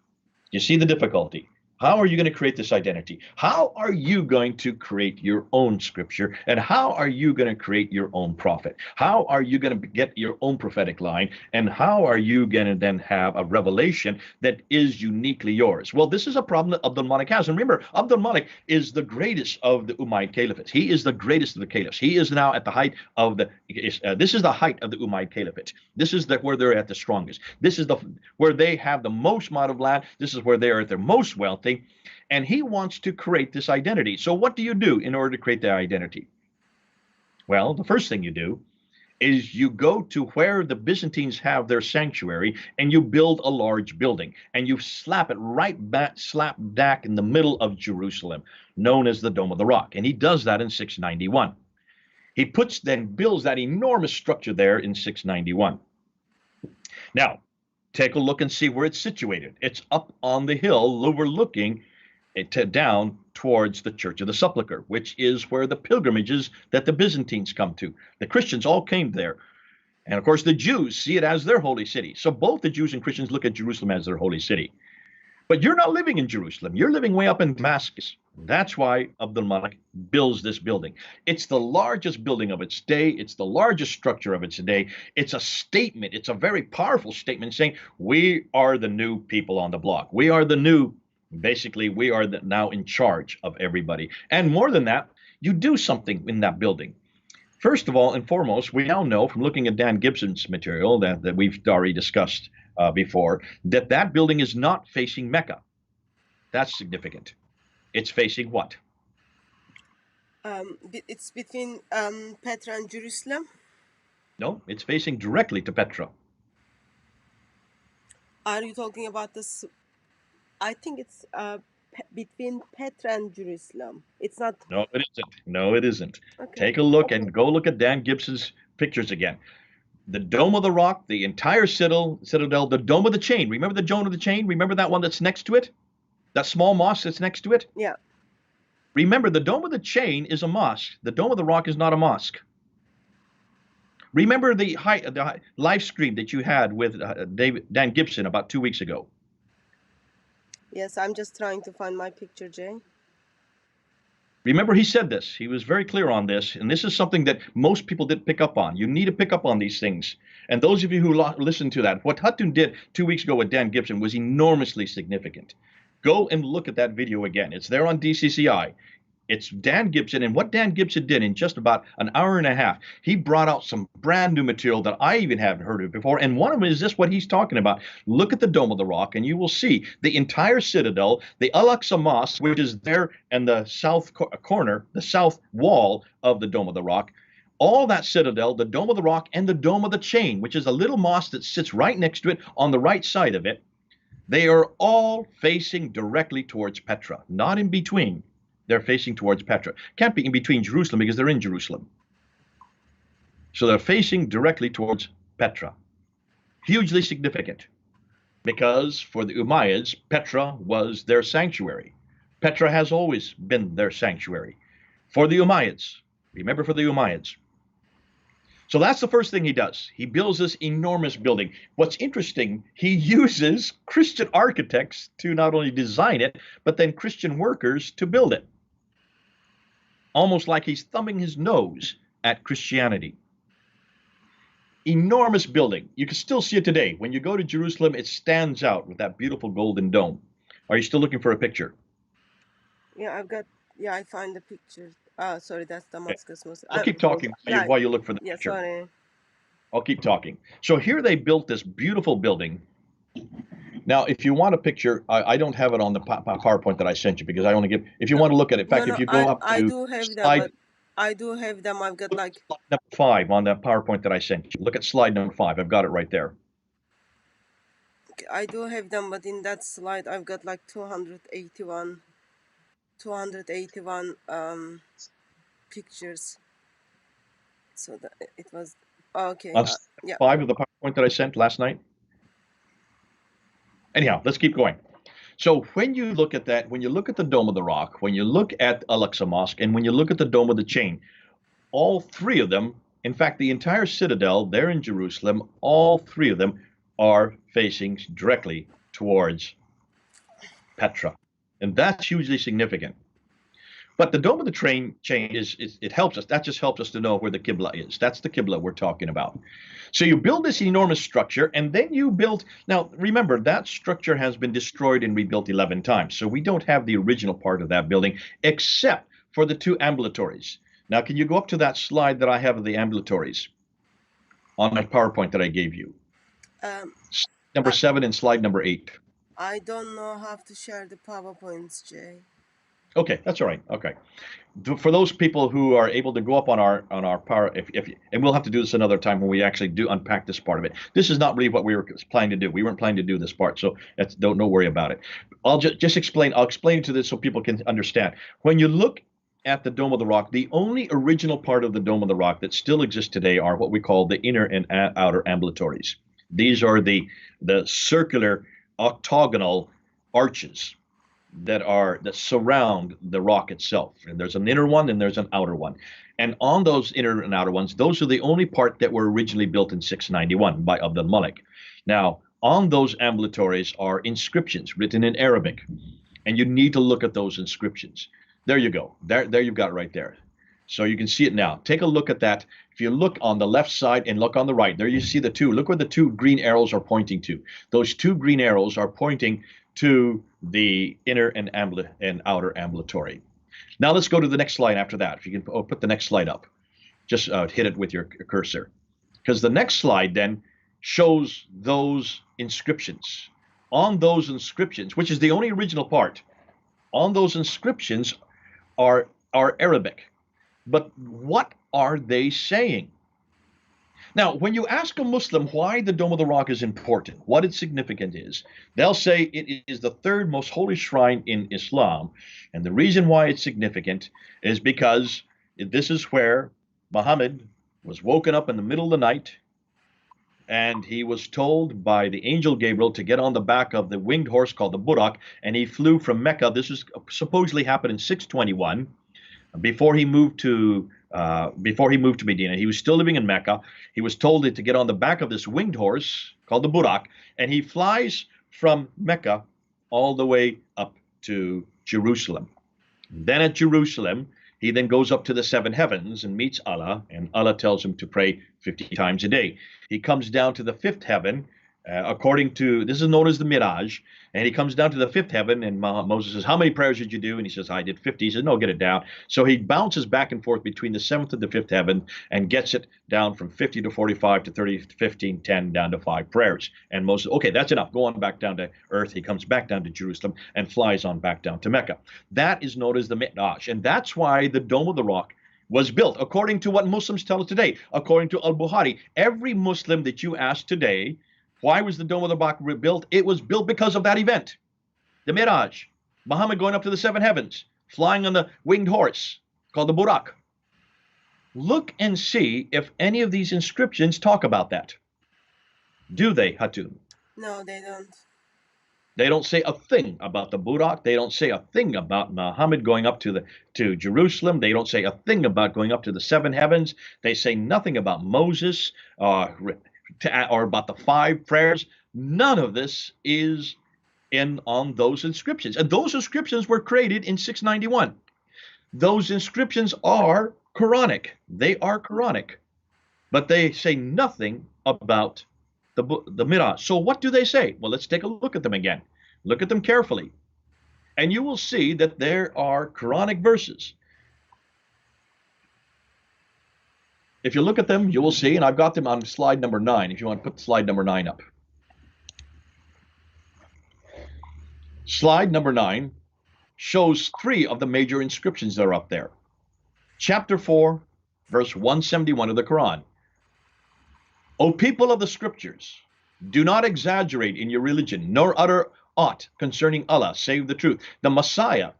You see the difficulty. How are you going to create this identity? How are you going to create your own scripture? And how are you going to create your own prophet? How are you going to get your own prophetic line? And how are you going to then have a revelation that is uniquely yours? Well, this is a problem that Abdul Malik has. And remember, Abdul Malik is the greatest of the Umayyad Caliphate. He is the greatest of the caliphs. He is now at the height of this is the height of the Umayyad Caliphate. This is where they're at the strongest. This is where they have the most amount of land. This is where they are at their most wealthy. And he wants to create this identity. So what do you do in order to create that identity? Well, the first thing you do is you go to where the Byzantines have their sanctuary and you build a large building and you slap it right back, slap back in the middle of Jerusalem, known as the Dome of the Rock. And he does that in 691. He builds that enormous structure there in 691. Now, take a look and see where it's situated. It's up on the hill overlooking down towards the Church of the Sepulchre, which is where the pilgrimages that the Byzantines come to. The Christians all came there. And of course, the Jews see it as their holy city. So both the Jews and Christians look at Jerusalem as their holy city. But you're not living in Jerusalem. You're living way up in Damascus. That's why Abdul Malik builds this building. It's the largest building of its day. It's the largest structure of its day. It's a statement. It's a very powerful statement saying, we are the new people on the block. We are the new, basically, we are now in charge of everybody. And more than that, you do something in that building. First of all and foremost, we now know from looking at Dan Gibson's material that we've already discussed before, that building is not facing Mecca. That's significant. It's facing what? It's between Petra and Jerusalem. No, it's facing directly to Petra. Are you talking about this? I think it's between Petra and Jerusalem. It's not. No, it isn't. No, it isn't. Okay. Take a look and go look at Dan Gibson's pictures again. The Dome of the Rock, the entire citadel, the Dome of the Chain. Remember the Dome of the Chain? Remember that one that's next to it? That small mosque that's next to it? Yeah. Remember, the Dome of the Chain is a mosque. The Dome of the Rock is not a mosque. Remember the live stream that you had with Dan Gibson about 2 weeks ago? Yes, I'm just trying to find my picture, Jay. Remember, he said this. He was very clear on this, and this is something that most people didn't pick up on. You need to pick up on these things. And those of you who listened to that, what Hutton did 2 weeks ago with Dan Gibson was enormously significant. Go and look at that video again. It's there on DCCI. It's Dan Gibson, and what Dan Gibson did in just about an hour and a half, he brought out some brand new material that I even haven't heard of before, and one of them is just what he's talking about. Look at the Dome of the Rock, and you will see the entire citadel, the Al-Aqsa Mosque, which is there in the south corner, the south wall of the Dome of the Rock, all that citadel, the Dome of the Rock, and the Dome of the Chain, which is a little mosque that sits right next to it on the right side of it. They are all facing directly towards Petra, not in between. They're facing towards Petra. Can't be in between Jerusalem because they're in Jerusalem. So they're facing directly towards Petra. Hugely significant because for the Umayyads, Petra was their sanctuary. Petra has always been their sanctuary. For the Umayyads, remember, for the Umayyads. So that's the first thing he does. He builds this enormous building. What's interesting, he uses Christian architects to not only design it, but then Christian workers to build it. Almost like he's thumbing his nose at Christianity. Enormous building. You can still see it today. When you go to Jerusalem, it stands out with that beautiful golden dome. Are you still looking for a picture? Yeah, I find the picture. Sorry, that's Damascus Mosque. I'll keep talking while you look for the picture. Sorry. I'll keep talking. So here they built this beautiful building. Now, if you want a picture, I don't have it on the PowerPoint that I sent you because I only give. If you want to look at it, in fact, if you go up to I do have slide, them. I do have them. I've got like slide number 5 on that PowerPoint that I sent you. Look at slide number 5. I've got it right there. I do have them, but in that slide, I've got like 281 pictures. So that it was okay. On yeah. 5 of the PowerPoint that I sent last night. Anyhow, let's keep going. So when you look at that, when you look at the Dome of the Rock, when you look at Al-Aqsa Mosque, and when you look at the Dome of the Chain, all three of them, in fact, the entire citadel there in Jerusalem, all three of them are facing directly towards Petra. And that's hugely significant. But the dome of the train change it helps us. That just helps us to know where the Qibla is. That's the Qibla we're talking about. So you build this enormous structure, and then you build. Now, remember, that structure has been destroyed and rebuilt 11 times. So we don't have the original part of that building, except for the two ambulatories. Now, can you go up to that slide that I have of the ambulatories on my PowerPoint that I gave you? Um, Number I, 7 and slide number 8. I don't know how to share the PowerPoints, Jay. Okay, that's all right. Okay. For those people who are able to go up on our power, if and we'll have to do this another time when we actually do unpack this part of it. This is not really what we were planning to do. We weren't planning to do this part, so don't worry about it. I'll just explain. I'll explain to this so people can understand. When you look at the Dome of the Rock, the only original part of the Dome of the Rock that still exists today are what we call the inner and outer ambulatories. These are the circular octagonal arches that surround the rock itself. And there's an inner one and there's an outer one. And on those inner and outer ones, those are the only part that were originally built in 691 by Abd al-Malik. Now, on those ambulatories are inscriptions written in Arabic, and you need to look at those inscriptions. There you go. There you've got it right there. So you can see it now. Take a look at that. If you look on the left side and look on the right, there you see the two. Look where the two green arrows are pointing to. Those two green arrows are pointing to the inner and outer ambulatory. Now let's go to the next slide after that. If you can put the next slide up, just hit it with your cursor, because the next slide then shows those inscriptions. On those inscriptions, which is the only original part, on those inscriptions are Arabic. But what are they saying? Now, when you ask a Muslim why the Dome of the Rock is important, what its significance is, they'll say it is the third most holy shrine in Islam. And the reason why it's significant is because this is where Muhammad was woken up in the middle of the night, and he was told by the angel Gabriel to get on the back of the winged horse called the Burak, and he flew from Mecca. This was supposedly happened in 621. Before he moved to Medina, he was still living in Mecca. He was told to get on the back of this winged horse called the Burak, and he flies from Mecca all the way up to Jerusalem. Then at Jerusalem, he then goes up to the seven heavens and meets Allah, and Allah tells him to pray 50 times a day. He comes down to the fifth heaven, according to, this is known as the Miraj, and he comes down to the fifth heaven, and Moses says, how many prayers did you do? And he says, I did 50. He says, no, get it down. So he bounces back and forth between the seventh and the fifth heaven and gets it down from 50 to 45 to 30 to 15, 10, down to 5 prayers. And Moses, okay, that's enough. Go on back down to earth. He comes back down to Jerusalem and flies on back down to Mecca. That is known as the Mi'raj, and that's why the Dome of the Rock was built, according to what Muslims tell us today. According to Al-Bukhari, every Muslim that you ask today, why was the Dome of the Rock built? It was built because of that event. The Miraj, Muhammad going up to the seven heavens, flying on the winged horse called the Burak. Look and see if any of these inscriptions talk about that. Do they, Hatun? No, they don't. They don't say a thing about the Burak. They don't say a thing about Muhammad going up to Jerusalem. They don't say a thing about going up to the seven heavens. They say nothing about Moses or about the 5 prayers. None of this is on those inscriptions. And those inscriptions were created in 691. Those inscriptions are Quranic. They are Quranic. But they say nothing about the Miraj. So what do they say? Well, let's take a look at them again. Look at them carefully. And you will see that there are Quranic verses. If you look at them, you will see, and I've got them on slide number 9, if you want to put slide number 9 up. Slide number 9 shows 3 of the major inscriptions that are up there. Chapter 4, verse 171 of the Quran. O people of the scriptures, do not exaggerate in your religion, nor utter aught concerning Allah, save the truth. The Messiah,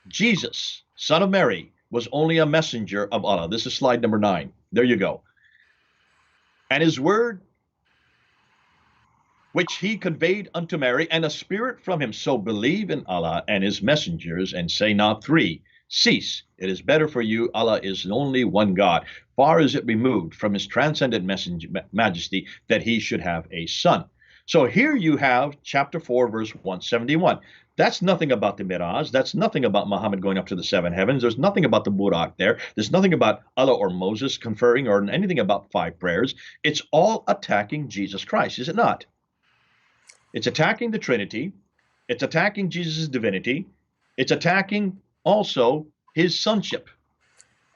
Jesus, son of Mary, was only a messenger of Allah. This is slide number 9. There you go. And his word, which he conveyed unto Mary, and a spirit from him. So believe in Allah and his messengers, and say not 3. Cease. It is better for you. Allah is only one God. Far is it removed from his transcendent majesty that he should have a son. So here you have chapter 4, verse 171. That's nothing about the Miraj. That's nothing about Muhammad going up to the seven heavens. There's nothing about the Burak there. There's nothing about Allah or Moses conferring or anything about five prayers. It's all attacking Jesus Christ, is it not? It's attacking the Trinity. It's attacking Jesus' divinity. It's attacking also his sonship.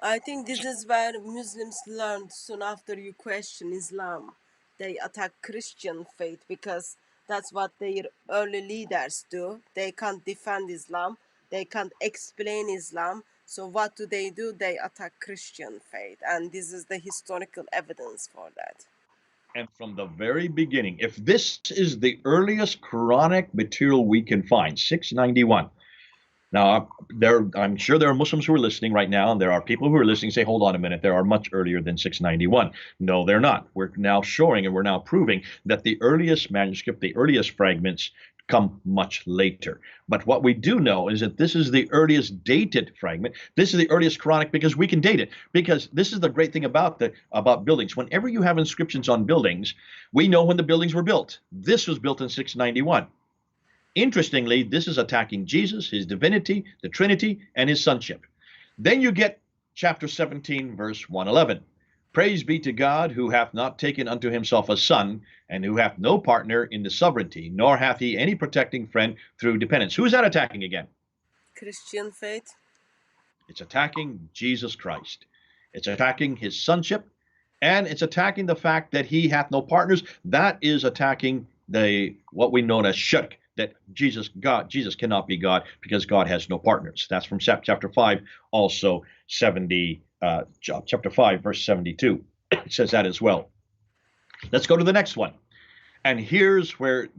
I think this is where Muslims learned soon after you question Islam. They attack Christian faith because that's what their early leaders do. They can't defend Islam, they can't explain Islam. So, what do? They attack Christian faith, and this is the historical evidence for that. And from the very beginning, if this is the earliest Quranic material we can find, 691. Now, I'm sure there are Muslims who are listening right now, and there are people who are listening say, hold on a minute, there are much earlier than 691. No, they're not. We're now showing and we're now proving that the earliest manuscript, the earliest fragments come much later. But what we do know is that this is the earliest dated fragment. This is the earliest Quranic because we can date it. Because this is the great thing about buildings. Whenever you have inscriptions on buildings, we know when the buildings were built. This was built in 691. Interestingly, this is attacking Jesus, his divinity, the Trinity, and his sonship. Then you get chapter 17, verse 111. Praise be to God, who hath not taken unto himself a son, and who hath no partner in the sovereignty, nor hath he any protecting friend through dependence. Who is that attacking again? Christian faith. It's attacking Jesus Christ. It's attacking his sonship, and it's attacking the fact that he hath no partners. That is attacking what we know as shirk, that Jesus cannot be God because God has no partners. That's from chapter 5, also chapter 5, verse 72. It says that as well. Let's go to the next one. And here's where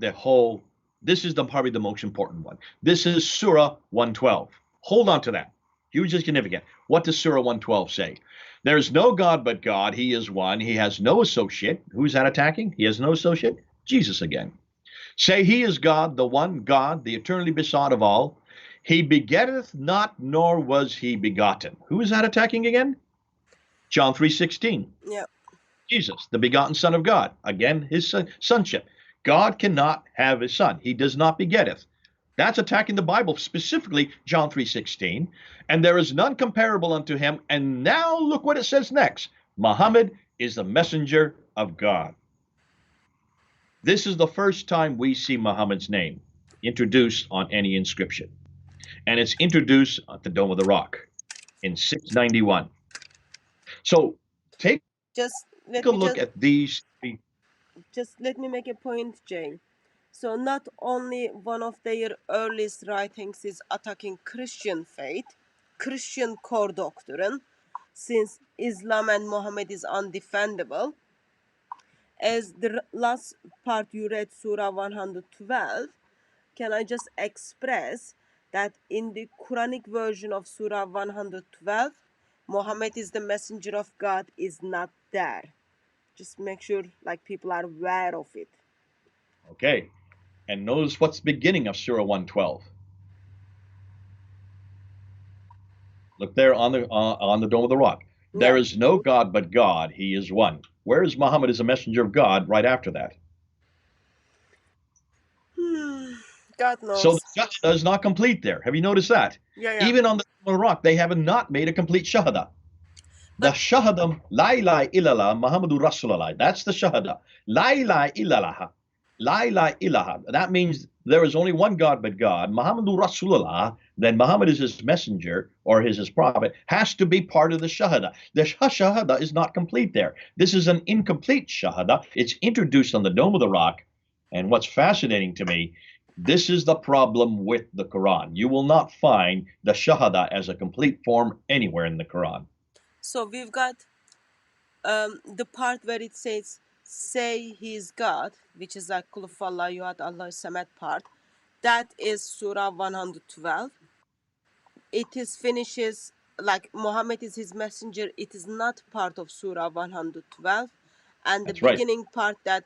this is probably the most important one. This is Surah 112. Hold on to that. Hugely significant. What does Surah 112 say? There is no God but God. He is one. He has no associate. Who's that attacking? He has no associate? Jesus again. Say he is God, the one God, the eternally besought of all. He begetteth not, nor was he begotten. Who is that attacking again? John 3:16. Yeah. Jesus, the begotten Son of God. Again, his sonship. God cannot have a son. He does not begetteth. That's attacking the Bible, specifically John 3:16. And there is none comparable unto him. And now look what it says next. Muhammad is the messenger of God. This is the first time we see Muhammad's name introduced on any inscription. And it's introduced at the Dome of the Rock in 691. So take Just let a me look just at these three. just let me make a point, Jane. So not only one of their earliest writings is attacking Christian faith, Christian core doctrine, since Islam and Muhammad is undefendable. As the last part you read, Surah 112, can I just express that in the Quranic version of Surah 112, Muhammad is the messenger of God is not there. Just make sure like people are aware of it. Okay. And notice what's the beginning of Surah 112. Look there on the Dome of the Rock. There Yeah. is no God but God. He is one. Where is Muhammad as a messenger of God right after that? God So the knows. Shahada is not complete there. Have you noticed that? Yeah, yeah. Even on the Dome of the Rock, they have not made a complete Shahada. The But Shahada, La ilaha illallah, Muhammadur Rasulullah. That's the Shahada. La ilaha illallah. La ilaha illallah. That means there is only one God but God. Muhammadur Rasulullah, then Muhammad is his messenger or his prophet, has to be part of the Shahada. The Shahada is not complete there. This is an incomplete Shahada. It's introduced on the Dome of the Rock. And what's fascinating to me, this is the problem with the Quran. You will not find the Shahada as a complete form anywhere in the Quran. so we've got the part where it says say he is God, which is like Kulufallah Yuhad Allah Samad part. That is Surah 112. It is finishes like Muhammad is his messenger. It is not part of Surah 112. And the That's right. beginning part that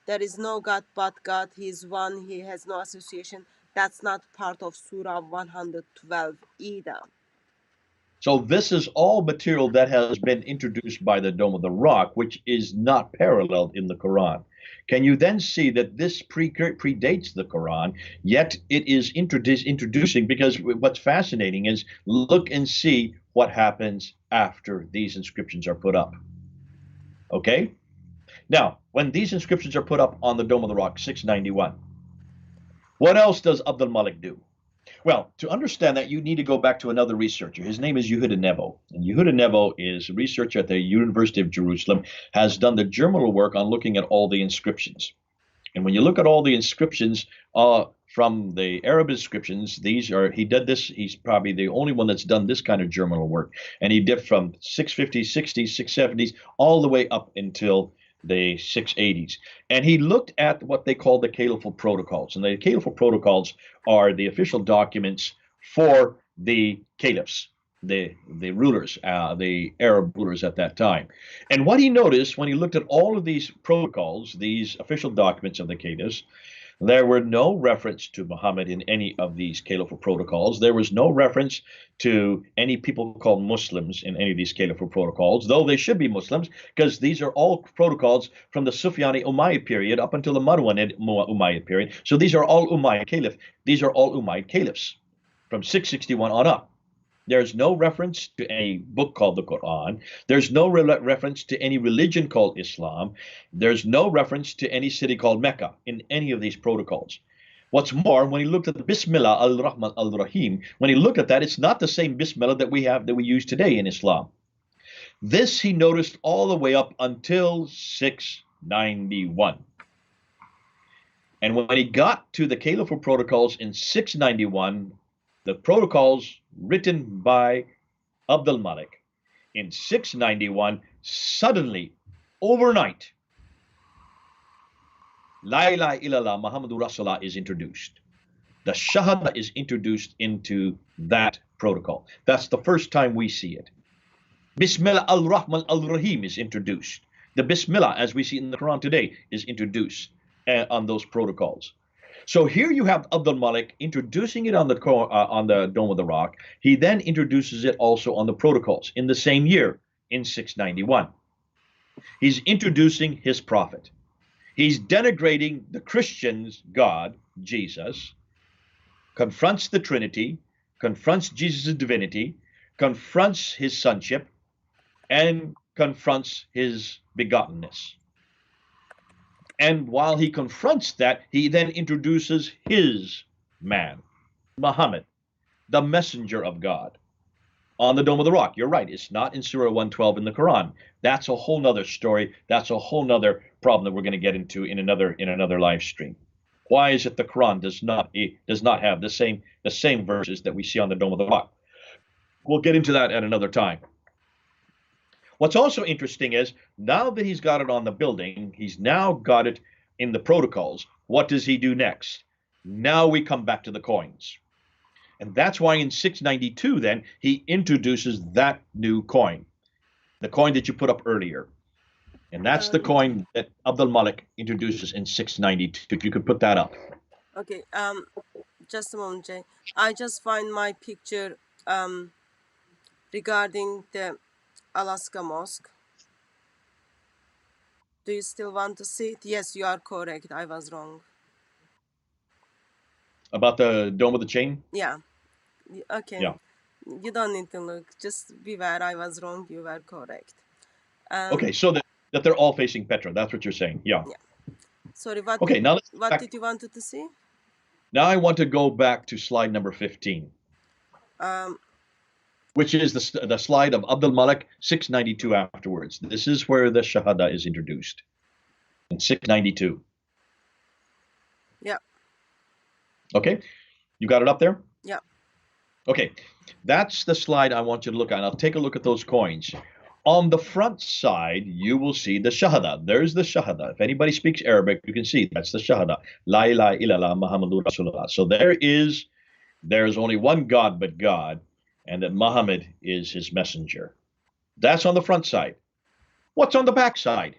there is no God but God, he is one, he has no association. That's not part of Surah 112 either. So this is all material that has been introduced by the Dome of the Rock, which is not paralleled in the Quran. Can you then see that this predates the Quran, yet it is introducing, because what's fascinating is look and see what happens after these inscriptions are put up. Okay? Now, when these inscriptions are put up on the Dome of the Rock, 691, what else does Abdul Malik do? Well, to understand that, you need to go back to another researcher. His name is Yehuda Nevo. And Yehuda Nevo is a researcher at the University of Jerusalem, has done the germinal work on looking at all the inscriptions. And when you look at all the inscriptions from the Arab inscriptions, he did this, he's probably the only one that's done this kind of germinal work. And he did from 650s, 60s, 670s, all the way up until the 680s. And he looked at what they call the Caliphal Protocols. And the Caliphal Protocols are the official documents for the caliphs, the rulers, the Arab rulers at that time. And what he noticed when he looked at all of these protocols, these official documents of the caliphs, there were no reference to Muhammad in any of these caliphal protocols. There was no reference to any people called Muslims in any of these caliphal protocols, though they should be Muslims, because these are all protocols from the Sufyani Umayyad period up until the Marwanid Umayyad period. So these are all Umayyad caliph. These are all Umayyad caliphs from 661 on up. There's no reference to any book called the Quran. There's no reference to any religion called Islam. There's no reference to any city called Mecca in any of these protocols. What's more, when he looked at the Bismillah al-Rahman al-Rahim, when he looked at that, it's not the same Bismillah that we use today in Islam. This he noticed all the way up until 691. And when he got to the Caliphal Protocols in 691, the protocols written by Abdul Malik in 691, suddenly, overnight, La ilaha illallah Muhammadur Rasulullah is introduced. The Shahada is introduced into that protocol. That's the first time we see it. Bismillah al-Rahman al-Rahim is introduced. The Bismillah, as we see in the Quran today, is introduced on those protocols. So here you have Abdul Malik introducing it on the Dome of the Rock. He then introduces it also on the protocols in the same year, in 691. He's introducing his prophet. He's denigrating the Christians' God, Jesus, confronts the Trinity, confronts Jesus' divinity, confronts his sonship, and confronts his begottenness. And while he confronts that, he then introduces his man, Muhammad, the messenger of God, on the Dome of the Rock. You're right. It's not in Surah 112 in the Quran. That's a whole nother story. That's a whole nother problem that we're going to get into in another live stream. Why is it the Quran does not have the same verses that we see on the Dome of the Rock? We'll get into that at another time. What's also interesting is now that he's got it on the building, he's now got it in the protocols. What does he do next? Now we come back to the coins. And that's why in 692 then he introduces that new coin, the coin that you put up earlier. And that's the coin that Abdul Malik introduces in 692. If you could put that up. Okay, just a moment, Jay. I just find my picture regarding the Alaska Mosque. Do you still want to see it? Yes, you are correct. I was wrong. About the Dome of the Chain? Yeah. Okay. Yeah. You don't need to look. Just beware. I was wrong. You were correct. Okay, so that they're all facing Petra. That's what you're saying. Yeah. Sorry, what, okay, now what did you want to see? Now I want to go back to slide number 15. Which is the slide of Abdul Malik, 692 afterwards. This is where the Shahada is introduced, in 692. Yeah. Okay, you got it up there? Yeah. Okay, that's the slide I want you to look at. Now take a look at those coins. On the front side, you will see the Shahada. There's the Shahada. If anybody speaks Arabic, you can see that's the Shahada. La ilaha illallah Muhammadur Rasulullah. So there's only one God but God, and that Muhammad is his messenger. That's on the front side. What's on the back side?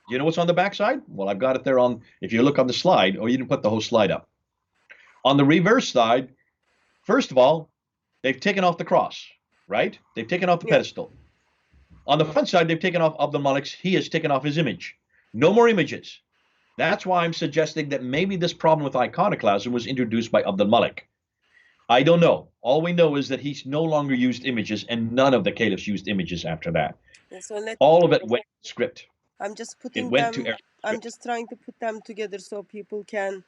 Do you know what's on the back side? Well, I've got it there on, if you look on the slide, or you didn't put the whole slide up. On the reverse side, first of all, They've taken off the cross, right? They've taken off the Yeah. pedestal. On the front side, they've taken off Abdul Malik's. He has taken off his image. No more images. That's why I'm suggesting that maybe this problem with iconoclasm was introduced by Abdul Malik. I don't know. All we know is that he's no longer used images, and none of the caliphs used images after that. Yeah, so let All of it went to script. I'm just It putting went to them. Arabic I'm script. just trying to put them together so people can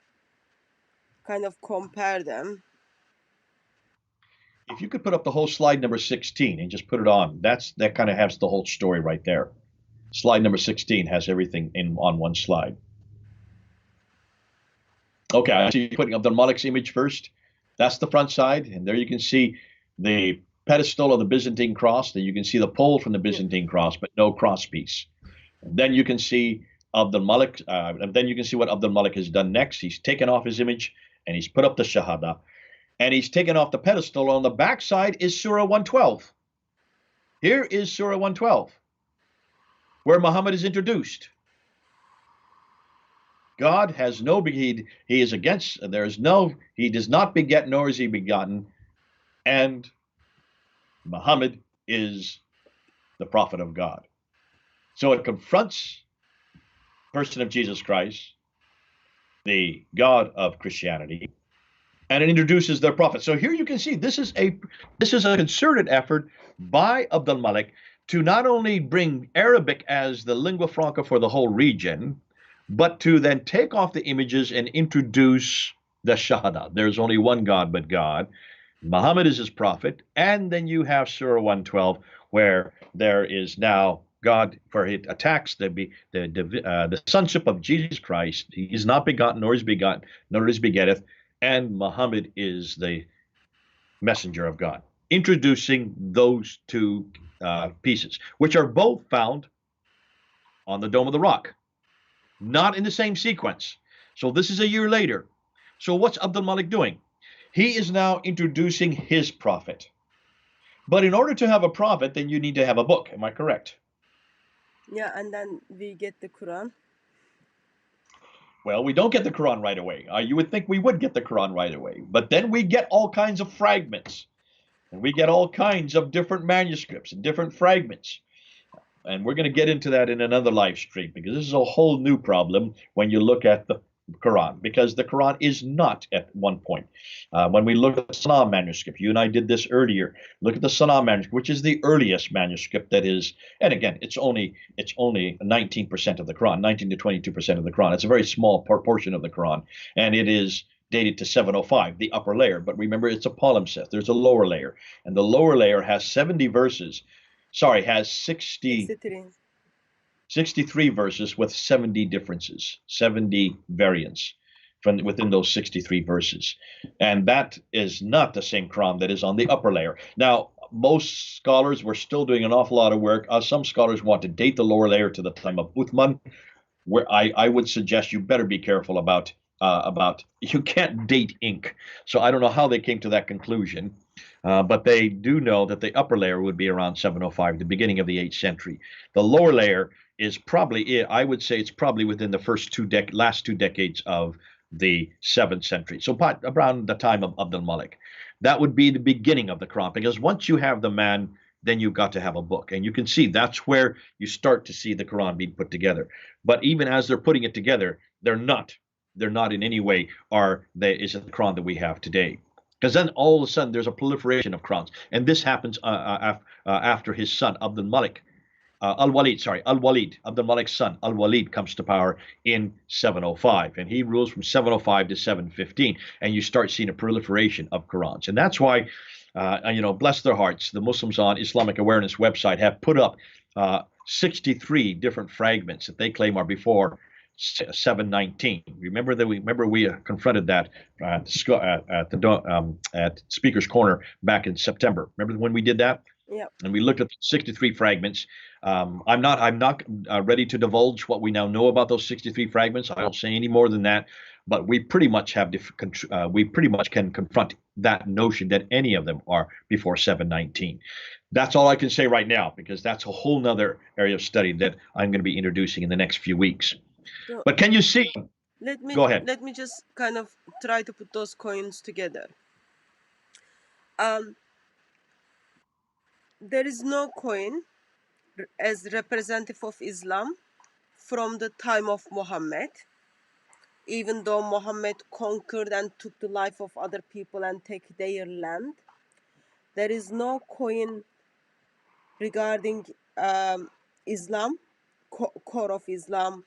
kind of compare them. If you could put up the whole slide number 16 and just put it on, that kind of has the whole story right there. Slide number 16 has everything in on one slide. Okay, I see you putting up the Malik's image first. That's the front side, and there you can see the pedestal of the Byzantine cross. Then you can see the pole from the Yeah. Byzantine cross, but no crosspiece. Then you can see Abdul Malik, and then you can see what Abdul Malik has done next. He's taken off his image and he's put up the Shahada, and he's taken off the pedestal. On the back side is Surah 112. Here is Surah 112, where Muhammad is introduced. God has no he is against there is no he does not beget nor is he begotten, and Muhammad is the prophet of God. So it confronts the person of Jesus Christ, the God of Christianity, and it introduces their prophet. So here you can see this is a concerted effort by Abdul Malik to not only bring Arabic as the lingua franca for the whole region, but to then take off the images and introduce the Shahada. There's only one God but God. Muhammad is his prophet. And then you have Surah 112, where there is now God, for it attacks the sonship of Jesus Christ. He is not begotten, nor is begotten, nor is begetteth. And Muhammad is the messenger of God. Introducing those two pieces, which are both found on the Dome of the Rock, not in the same sequence. So this is a year later. So what's Abdul Malik doing? He is now introducing his prophet. But in order to have a prophet, then you need to have a book. Am I correct? Yeah, and then we get the Quran. Well, we don't get the Quran right away. You would think we would get the Quran right away. But then we get all kinds of fragments. And we get all kinds of different manuscripts and different fragments. And we're going to get into that in another live stream, because this is a whole new problem when you look at the Quran, because the Quran is not at one point. When we look at the Sana manuscript, you and I did this earlier. Look at the Sana manuscript, which is the earliest manuscript that is, and again, it's only 19% of the Quran, 19 to 22% of the Quran. It's a very small portion of the Quran, and it is dated to 705, the upper layer. But remember, it's a palimpsest. There's a lower layer, and the lower layer has 70 verses. Sorry, has 63. 63 verses with 70 differences, 70 variants from within those 63 verses. And that is not the same Quran that is on the upper layer. Now, most scholars were still doing an awful lot of work. Some scholars want to date the lower layer to the time of Uthman, where I would suggest you better be careful about you can't date ink. So I don't know how they came to that conclusion. But they do know that the upper layer would be around 705, the beginning of the 8th century. The lower layer is probably, I would say it's probably within the last 2 decades of the 7th century. So around the time of Abdul Malik. That would be the beginning of the Quran, because once you have the man, then you've got to have a book. And you can see that's where you start to see the Quran being put together. But even as they're putting it together, they're not in any way is it the Quran that we have today. Because then all of a sudden there's a proliferation of Qurans, and this happens after his son Abdul Malik, Abdul Malik's son Al-Walid comes to power in 705, and he rules from 705 to 715, and you start seeing a proliferation of Qurans, and that's why, bless their hearts, the Muslims on Islamic Awareness website have put up 63 different fragments that they claim are before 719. Remember we confronted that at Speaker's Corner back in September. Remember when we did that? Yeah. And we looked at the 63 fragments. I'm not ready to divulge what we now know about those 63 fragments. I don't say any more than that. But we pretty much can confront that notion that any of them are before 719. That's all I can say right now, because that's a whole nother area of study that I'm going to be introducing in the next few weeks. So But can you see? Go ahead. Let me just kind of try to put those coins together. there is no coin as representative of Islam from the time of Muhammad, even though Muhammad conquered and took the life of other people and take their land. There is no coin regarding Islam, core of Islam,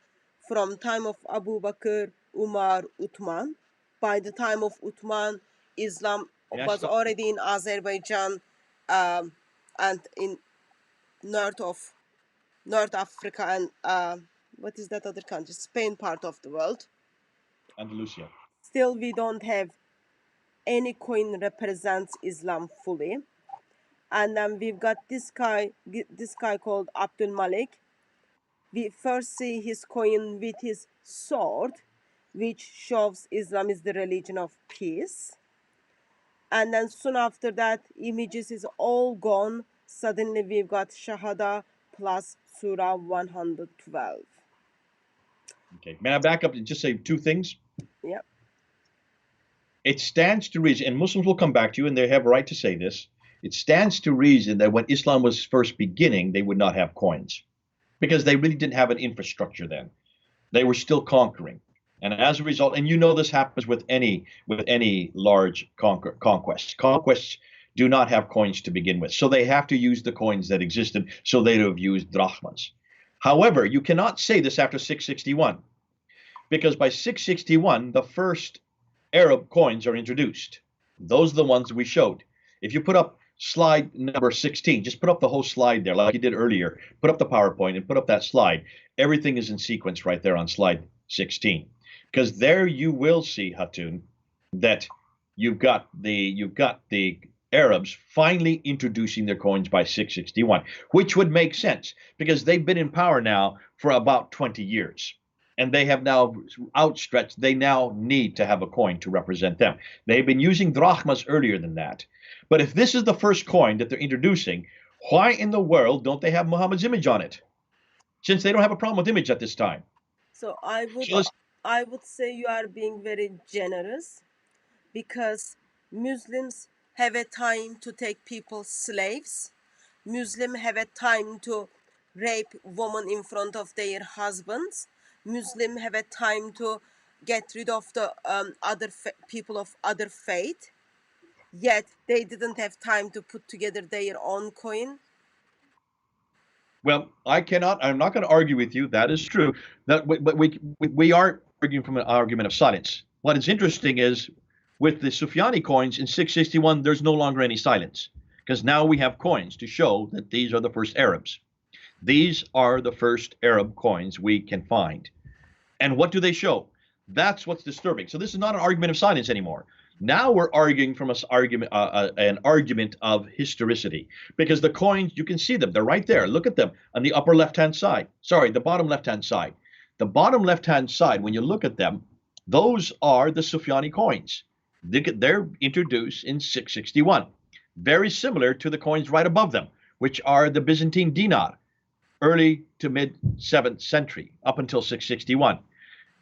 from time of Abu Bakr, Umar, Uthman. By the time of Uthman, Islam May I was stop? already in Azerbaijan and in north of North Africa and what is that other country? Spain part of the world. Andalusia. Still, we don't have any coin represents Islam fully. And then we've got this guy called Abdul Malik. We first see his coin with his sword, which shows Islam is the religion of peace. And then soon after that, images is all gone. Suddenly we've got Shahada plus Surah 112. Okay. May I back up and just say two things? Yeah. It stands to reason, and Muslims will come back to you, and they have a right to say this. It stands to reason that when Islam was first beginning, they would not have coins because they really didn't have an infrastructure then. They were still conquering. And as a result, and you know this happens with any large conquest. Conquests do not have coins to begin with. So they have to use the coins that existed. So they'd have used drachmas. However, you cannot say this after 661, because by 661, the first Arab coins are introduced. Those are the ones we showed. If you put up slide number 16, just put up the whole slide there like you did earlier. Put up the PowerPoint and put up that slide. Everything is in sequence right there on slide 16. Because there you will see, Hatun, that you've got the Arabs finally introducing their coins by 661, which would make sense because they've been in power now for about 20 years. And they have now outstretched, they now need to have a coin to represent them. They've been using drachmas earlier than that. But if this is the first coin that they're introducing, why in the world don't they have Muhammad's image on it? Since they don't have a problem with image at this time. So So I would say you are being very generous because Muslims have a time to take people slaves. Muslims have a time to rape women in front of their husbands. Muslims have a time to get rid of the other people of other faith. Yet they didn't have time to put together their own coin. well, I'm not going to argue with you. That is true. But we are arguing from an argument of silence. What is interesting is with the Sufyani coins in 661, there's no longer any silence because now we have coins to show that these are the first Arabs. These are the first Arab coins we can find. And what do they show? That's what's disturbing. So this is not an argument of silence anymore. Now we're arguing from an argument of historicity because the coins, you can see them. They're right there. Look at them on the upper left-hand side. Sorry, the bottom left-hand side. The bottom left-hand side, when you look at them, those are the Sufyani coins. They're introduced in 661. Very similar to the coins right above them, which are the Byzantine dinar, early to mid 7th century, up until 661.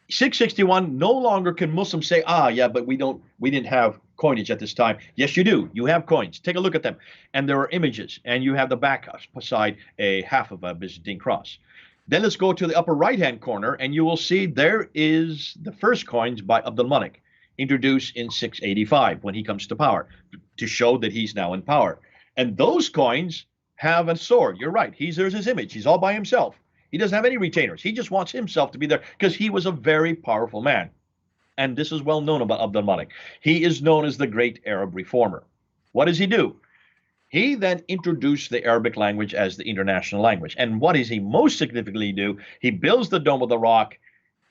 661, no longer can Muslims say, yeah, but we didn't have coinage at this time. Yes, you do. You have coins. Take a look at them. And there are images. And you have the back side, a half of a Byzantine cross. Then let's go to the upper right-hand corner, and you will see there is the first coins by Abdul Malik, introduced in 685 when he comes to power, to show that he's now in power. And those coins have a sword. You're right. There's his image. He's all by himself. He doesn't have any retainers. He just wants himself to be there because he was a very powerful man. And this is well known about Abdul Malik. He is known as the great Arab reformer. What does he do? He then introduced the Arabic language as the international language. And what does he most significantly do? He builds the Dome of the Rock,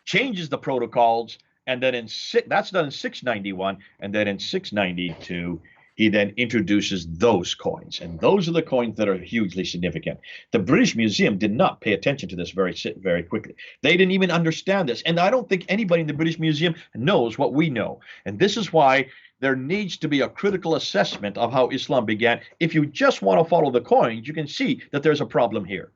changes the protocols, and then that's done in 691, and then in 692, he then introduces those coins. And those are the coins that are hugely significant. The British Museum did not pay attention to this very quickly. They didn't even understand this. And I don't think anybody in the British Museum knows what we know. And this is why there needs to be a critical assessment of how Islam began. If you just want to follow the coins, you can see that there's a problem here.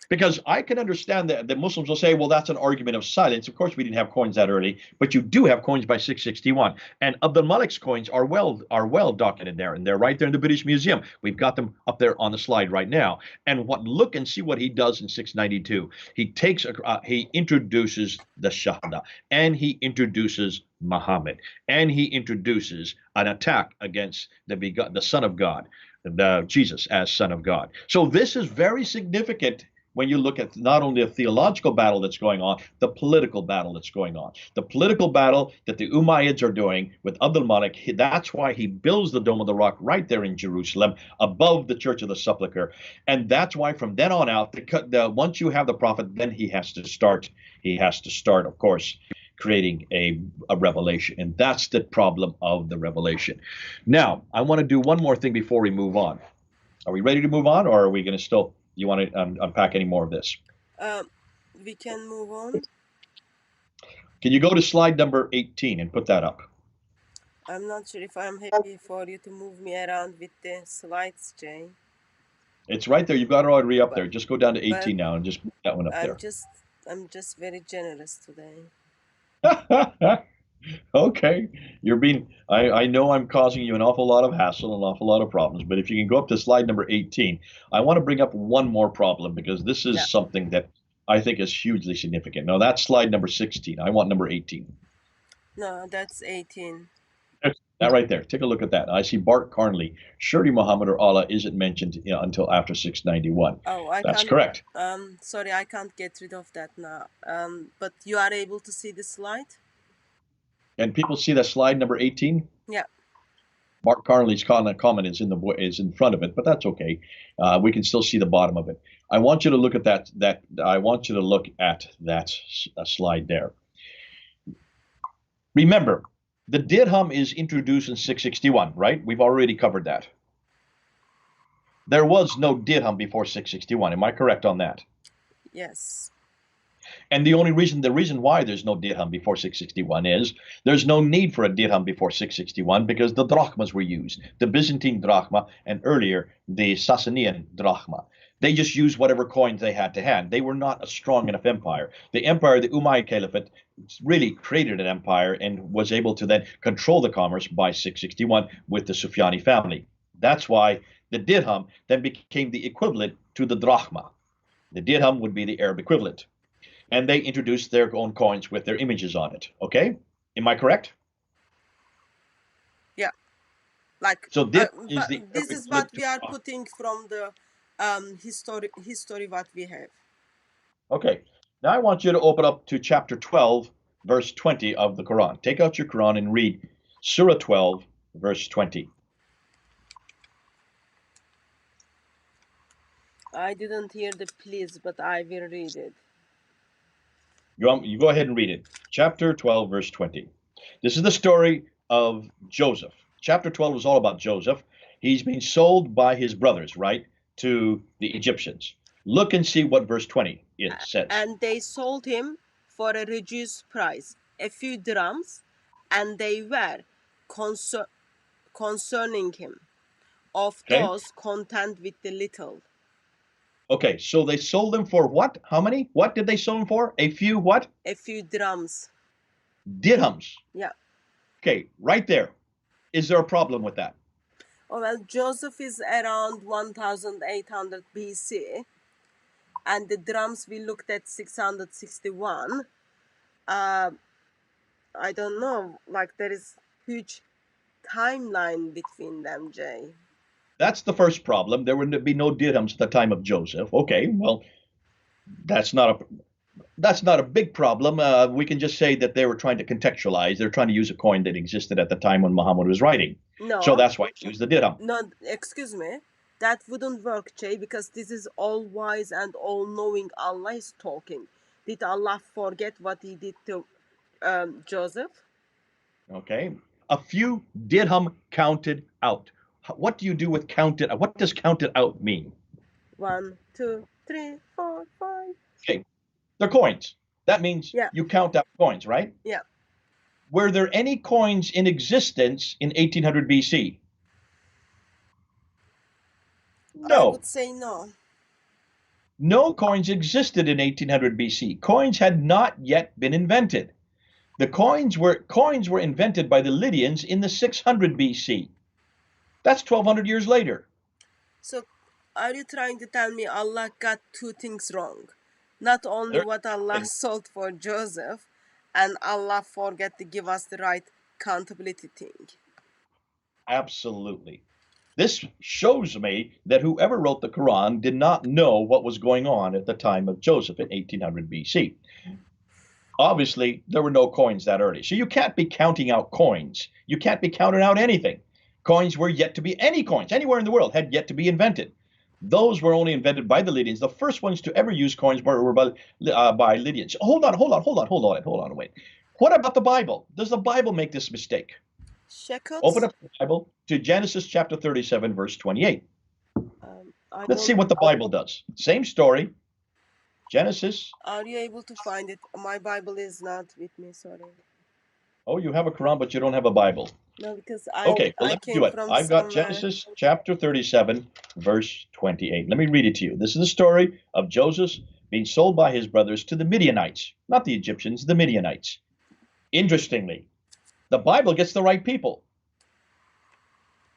Because I can understand that the Muslims will say, well, that's an argument of silence. Of course, we didn't have coins that early, but you do have coins by 661. And Abdul Malik's coins are well documented there, and they're right there in the British Museum. We've got them up there on the slide right now. And look and see what he does in 692. He introduces the Shahada, and he introduces Muhammad, and he introduces an attack against the Son of God, Jesus as Son of God. So this is very significant when you look at not only the theological battle that's going on, the political battle that's going on. The political battle that the Umayyads are doing with Abdul Malik, that's why he builds the Dome of the Rock right there in Jerusalem, above the Church of the Sepulchre. And that's why from then on out, once you have the prophet, then he has to start, of course, creating a revelation. And that's the problem of the revelation. Now, I want to do one more thing before we move on. Are we ready to move on, or are we going to still, you want to unpack any more of this? We can move on. Can you go to slide number 18 and put that up? I'm not sure if I'm happy for you to move me around with the slides, Jay. It's right there. You've got it already up there. Just go down to 18 now and just put that one up I'm there. just very generous today. Okay. I know I'm causing you an awful lot of hassle, an awful lot of problems, but if you can go up to slide number 18, I want to bring up one more problem because this is something that I think is hugely significant. Now, that's slide number 16. I want number 18. No, that's 18. That right there. Take a look at that. I see Bart Carnley. Surely Muhammad or Allah isn't mentioned until after 691. Oh, That's correct. Sorry, I can't get rid of that now. But you are able to see the slide? And people see that slide number 18? Yeah. Mark Carnley's comment is in front of it, but that's okay. We can still see the bottom of it. I want you to look at that. I want you to look at that slide there. Remember, the dirham is introduced in 661, right? We've already covered that. There was no dirham before 661. Am I correct on that? Yes. And the reason why there's no dirham before 661 is there's no need for a dirham before 661 because the drachmas were used, the Byzantine drachma and earlier the Sasanian drachma. They just used whatever coins they had to hand. They were not a strong enough empire. The Umayyad Caliphate, really created an empire and was able to then control the commerce by 661 with the Sufyani family. That's why the dirham then became the equivalent to the drachma. The dirham would be the Arab equivalent. And they introduced their own coins with their images on it. Okay? Am I correct? Yeah. Like, so this is what we are putting from the history what we have. Okay. Now I want you to open up to chapter 12, verse 20 of the Quran. Take out your Quran and read Surah 12, verse 20. I didn't hear the please, but I will read it. You go ahead and read it. Chapter 12, verse 20. This is the story of Joseph. Chapter 12 is all about Joseph. He's been sold by his brothers, right, to the Egyptians. Look and see what verse 20 it says. And they sold him for a reduced price, a few dirhams, and they were concerning him of those content with the little. Okay, so they sold him for what? How many? What did they sell him for? A few what? A few dirhams. Dirhams. Yeah. Okay, right there. Is there a problem with that? Oh, well, Joseph is around 1800 BC, and the dirhams we looked at 661. I don't know, like there is huge timeline between them, Jay. That's the first problem. There would be no dirhams at the time of Joseph. Okay, well, that's not a big problem. We can just say that they were trying to contextualize. They're trying to use a coin that existed at the time when Muhammad was writing. No. So that's why he used the dirham. No, excuse me. That wouldn't work, Jay, because this is all-wise and all-knowing Allah is talking. Did Allah forget what he did to Joseph? Okay. A few dirham counted out. What do you do with counted? What does counted out mean? 1, 2, 3, 4, 5. Okay. They're coins. That means you count out coins, right? Yeah. Were there any coins in existence in 1800 BC? No. I would say no. No coins existed in 1800 BC. Coins had not yet been invented. The coins were invented by the Lydians in the 600 BC. That's 1200 years later. So, are you trying to tell me Allah got two things wrong? Not only There's what Allah nothing. sold for Joseph, and Allah forget to give us the right accountability thing. Absolutely. This shows me that whoever wrote the Quran did not know what was going on at the time of Joseph in 1800 BC. Obviously, there were no coins that early. So you can't be counting out coins. You can't be counting out anything. Coins were yet to be, any coins anywhere in the world had yet to be invented. Those were only invented by the Lydians. The first ones to ever use coins were by Lydians. Wait. What about the Bible? Does the Bible make this mistake? Open Shekels? up the Bible to Genesis chapter 37, verse 28. I Let's see don't. what the Bible does. Same story. Genesis. Are you able to find it? My Bible is not with me. Sorry. Oh, you have a Quran, but you don't have a Bible. No, because I Okay, well, I let me do came it. from I've got somewhere. Genesis chapter 37, verse 28. Let me read it to you. This is the story of Joseph being sold by his brothers to the Midianites, not the Egyptians, the Midianites. Interestingly, the Bible gets the right people.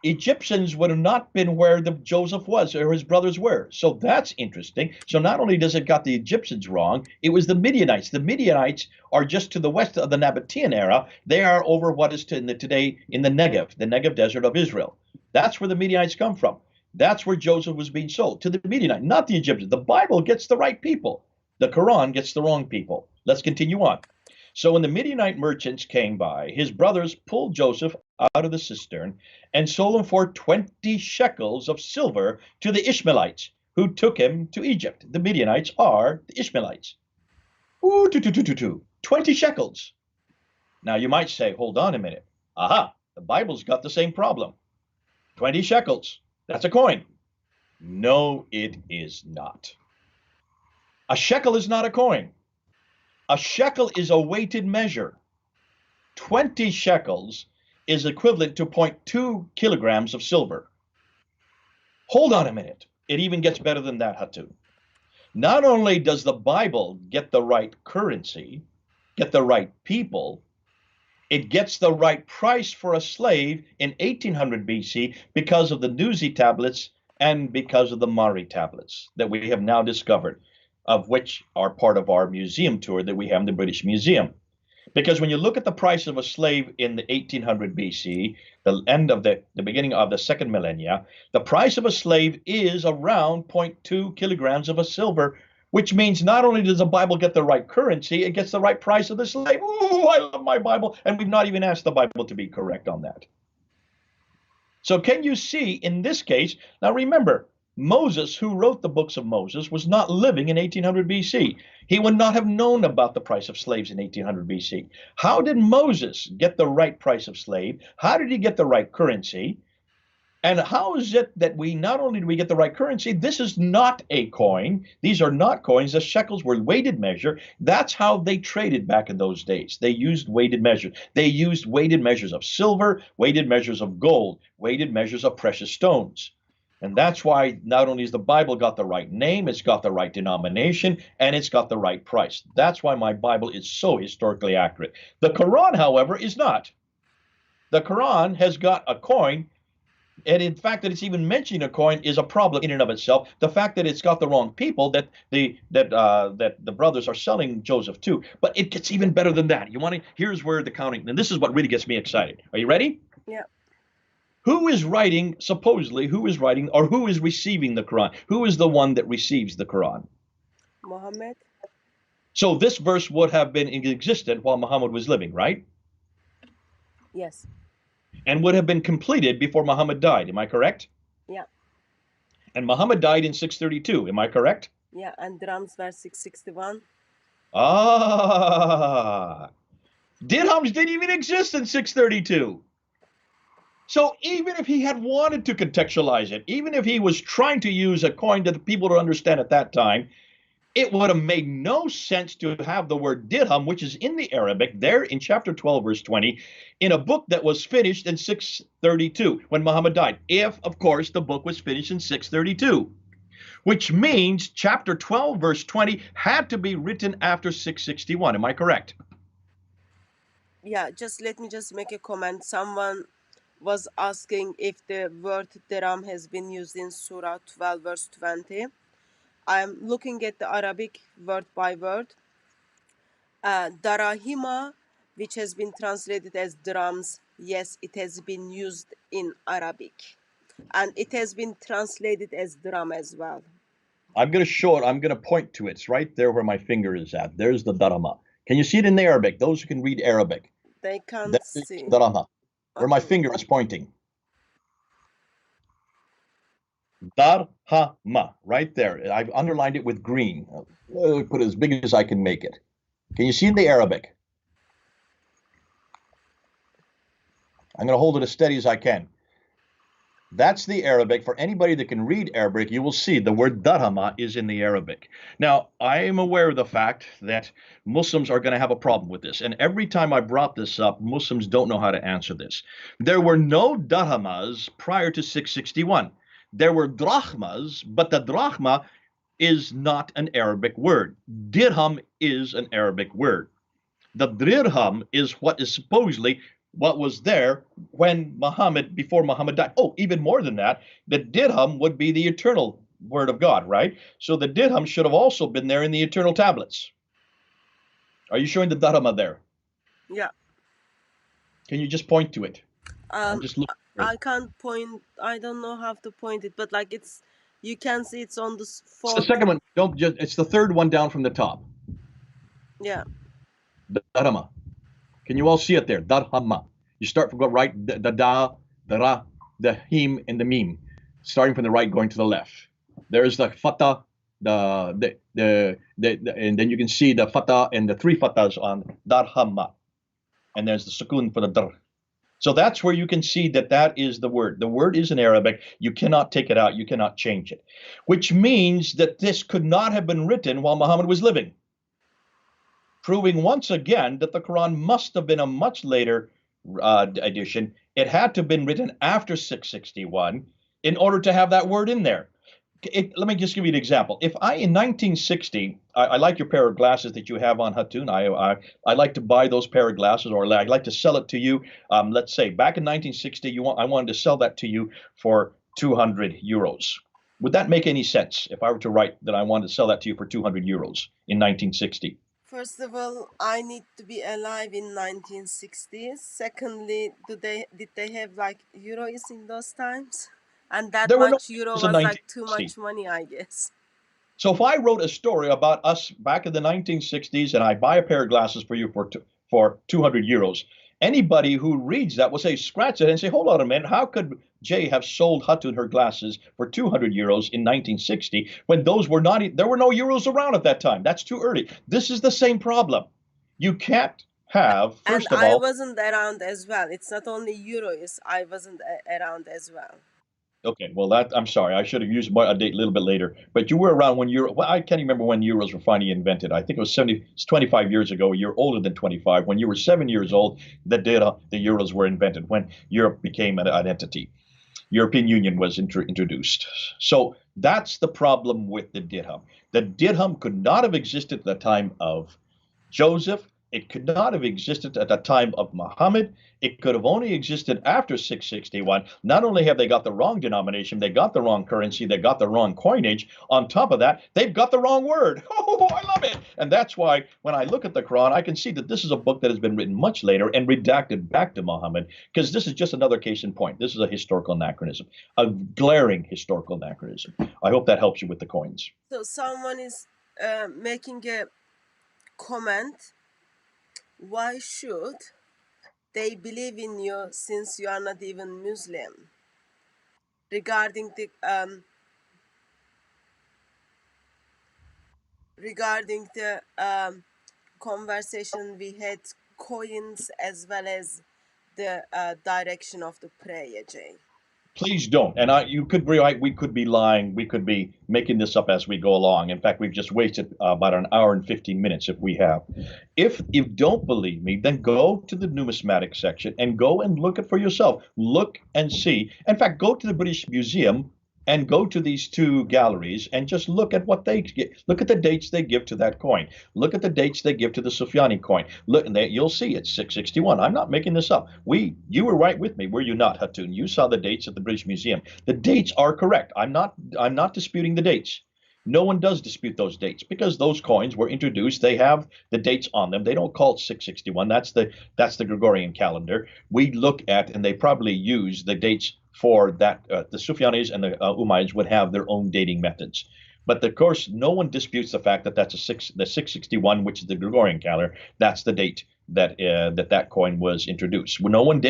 Egyptians would have not been where the Joseph was or his brothers were. So that's interesting. So not only does it got the Egyptians wrong, it was the Midianites. The Midianites are just to the west of the Nabatean era. They are over what is today in the Negev desert of Israel. That's where the Midianites come from. That's where Joseph was being sold, to the Midianites, not the Egyptians. The Bible gets the right people. The Quran gets the wrong people. Let's continue on. So when the Midianite merchants came by, his brothers pulled Joseph out of the cistern and sold him for 20 shekels of silver to the Ishmaelites, who took him to Egypt. The Midianites are the Ishmaelites. Ooh, 20 shekels. Now you might say, hold on a minute. Aha, the Bible's got the same problem. 20 shekels. That's a coin. No, it is not. A shekel is not a coin. A shekel is a weighted measure. 20 shekels is equivalent to 0.2 kilograms of silver. Hold on a minute. It even gets better than that, Hatu. Not only does the Bible get the right currency, get the right people, it gets the right price for a slave in 1800 BC because of the Nuzi tablets and because of the Mari tablets that we have now discovered, of which are part of our museum tour that we have in the British Museum. Because when you look at the price of a slave in the 1800 BC, the beginning of the second millennia, the price of a slave is around 0.2 kilograms of a silver, which means not only does the Bible get the right currency, it gets the right price of the slave. Ooh, I love my Bible. And we've not even asked the Bible to be correct on that. So can you see in this case, now remember, Moses, who wrote the books of Moses, was not living in 1800 BC. He would not have known about the price of slaves in 1800 BC. How did Moses get the right price of slave? How did he get the right currency? And how is it that we not only do we get the right currency, this is not a coin. These are not coins. The shekels were weighted measure. That's how they traded back in those days. They used weighted measures. They used weighted measures of silver, weighted measures of gold, weighted measures of precious stones. And that's why not only has the Bible got the right name, it's got the right denomination, and it's got the right price. That's why my Bible is so historically accurate. The Quran, however, is not. The Quran has got a coin, and in fact that it's even mentioning a coin is a problem in and of itself. The fact that it's got the wrong people that the brothers are selling Joseph to. But it gets even better than that. You want to? Here's where the counting, and this is what really gets me excited. Are you ready? Yeah. Who is writing, supposedly, who is writing or who is receiving the Quran? Who is the one that receives the Quran? Muhammad? So this verse would have been existent while Muhammad was living, right? Yes. And would have been completed before Muhammad died. Am I correct? Yeah. And Muhammad died in 632. Am I correct? Yeah, and drums were 661. Ah, dirhams didn't even exist in 632. So even if he had wanted to contextualize it, even if he was trying to use a coin that the people to understand at that time, it would have made no sense to have the word dirham, which is in the Arabic, there in chapter 12, verse 20, in a book that was finished in 632 when Muhammad died. If, of course, the book was finished in 632. which means chapter 12, verse 20 had to be written after 661. Am I correct? Yeah, just let me just make a comment. Someone was asking if the word dirham has been used in Surah 12, verse 20. I'm looking at the Arabic word by word. Darahima, which has been translated as drums, yes, it has been used in Arabic. And it has been translated as drum as well. I'm going to show it. I'm going to point to it. It's right there where my finger is at. There's the darama. Can you see it in the Arabic? Those who can read Arabic. They can't That is see. darama, where my Okay. finger is pointing. Darhama, right there. I've underlined it with green. Put it as big as I can make it. Can you see in the Arabic? I'm going to hold it as steady as I can. That's the Arabic. For anybody that can read Arabic, you will see the word darhama is in the Arabic. Now, I am aware of the fact that Muslims are going to have a problem with this. And every time I brought this up, Muslims don't know how to answer this. There were no darhamas prior to 661. There were drachmas, but the drachma is not an Arabic word. Dirham is an Arabic word. The dirham is what is supposedly what was there when Muhammad, before Muhammad died. Oh, even more than that, the dirham would be the eternal word of God, right? So the dirham should have also been there in the eternal tablets. Are you showing the dirham there? Yeah. Can you just point to it? I'm Um, just looking for it. I can't point. I don't know how to point it, but like it's, you can see it's on the It's the fourth. second one. Don't just. It's the third one down from the top. Yeah. Dharma. Can you all see it there? Dharma. You start from the right, the da, the ra, the him, and the meme. Starting from the right, going to the left. There's the fatah, and then you can see the fatah and the three fatahs on darhamma. And there's the sukun for the dar. So that's where you can see that that is the word. The word is in Arabic. You cannot take it out. You cannot change it, which means that this could not have been written while Muhammad was living, proving once again that the Quran must have been a much later edition. It had to have been written after 661 in order to have that word in there. Let me just give you an example. If I, in 1960, I like your pair of glasses that you have on, Hatun. I like to buy those pair of glasses, or I'd like to sell it to you. Let's say back in 1960, I wanted to sell that to you for 200 euros. Would that make any sense if I were to write that I wanted to sell that to you for 200 euros in 1960? First of all, I need to be alive in 1960s. Secondly, did they have like euros in those times? And that There were no much euro euros in was like too 1960. much money, I guess. So if I wrote a story about us back in the 1960s and I buy a pair of glasses for you for 200 euros, anybody who reads that will say, scratch it and say, hold on a minute, how could Jay have sold Hatun her glasses for 200 euros in 1960 when there were no euros around at that time? That's too early. This is the same problem. You can't have, And first of I all, wasn't around as well. It's not only euros, I wasn't around as well. okay, well, I'm sorry. I should have used a date a little bit later. But you were around when well, I can't remember when euros were finally invented. I think it was 25 years ago. You're older than 25. When you were 7 years old, the euros were invented when Europe became an entity. European Union was introduced. So that's the problem with the dirham. The dirham could not have existed at the time of Joseph. It could not have existed at the time of Muhammad. It could have only existed after 661. Not only have they got the wrong denomination, they got the wrong currency, they got the wrong coinage. On top of that, they've got the wrong word. Oh, I love it. And that's why when I look at the Quran, I can see that this is a book that has been written much later and redacted back to Muhammad, because this is just another case in point. This is a historical anachronism, a glaring historical anachronism. I hope that helps you with the coins. So someone is making a comment. Why should they believe in you since you are not even Muslim? Regarding the conversation we had, coins as well as the direction of the prayer, Jay. Please don't. And you could be right. We could be lying. We could be making this up as we go along. In fact, we've just wasted about an hour and 15 minutes if we have. If you don't believe me, then go to the numismatic section and go and look it for yourself. Look and see. In fact, go to the British Museum and go to these two galleries and just look at what they get. Look at the dates they give to that coin. Look at the dates they give to the Sufyani coin. Look, and you'll see it's 661. I'm not making this up. You were right with me, were you not, Hatun? You saw the dates at the British Museum. The dates are correct. I'm not disputing the dates. No one does dispute those dates because those coins were introduced. They have the dates on them. They don't call it 661. That's the Gregorian calendar. We look at, and they probably use the dates for that. The Sufyanis and the Umayyads would have their own dating methods. But of course, no one disputes the fact that the 661, which is the Gregorian calendar, that's the date that coin was introduced. No one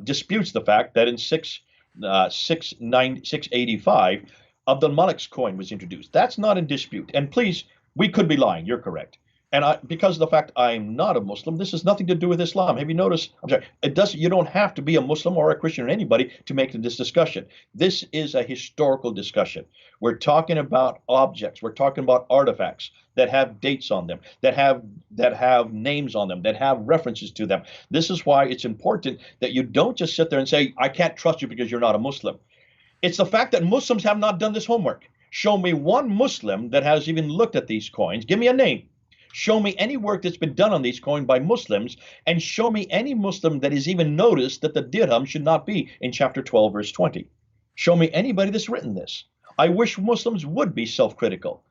disputes the fact that in 685 Abdul Malik's coin was introduced. That's not in dispute. And please, we could be lying. You're correct. And because of the fact I'm not a Muslim, this has nothing to do with Islam. Have you noticed? I'm sorry. It does. You don't have to be a Muslim or a Christian or anybody to make this discussion. This is a historical discussion. We're talking about objects. We're talking about artifacts that have dates on them, that have names on them, that have references to them. This is why it's important that you don't just sit there and say, "I can't trust you because you're not a Muslim." It's the fact that Muslims have not done this homework. Show me one Muslim that has even looked at these coins. Give me a name. Show me any work that's been done on these coins by Muslims, and show me any Muslim that has even noticed that the dirham should not be in chapter 12, verse 20. Show me anybody that's written this. I wish Muslims would be self-critical.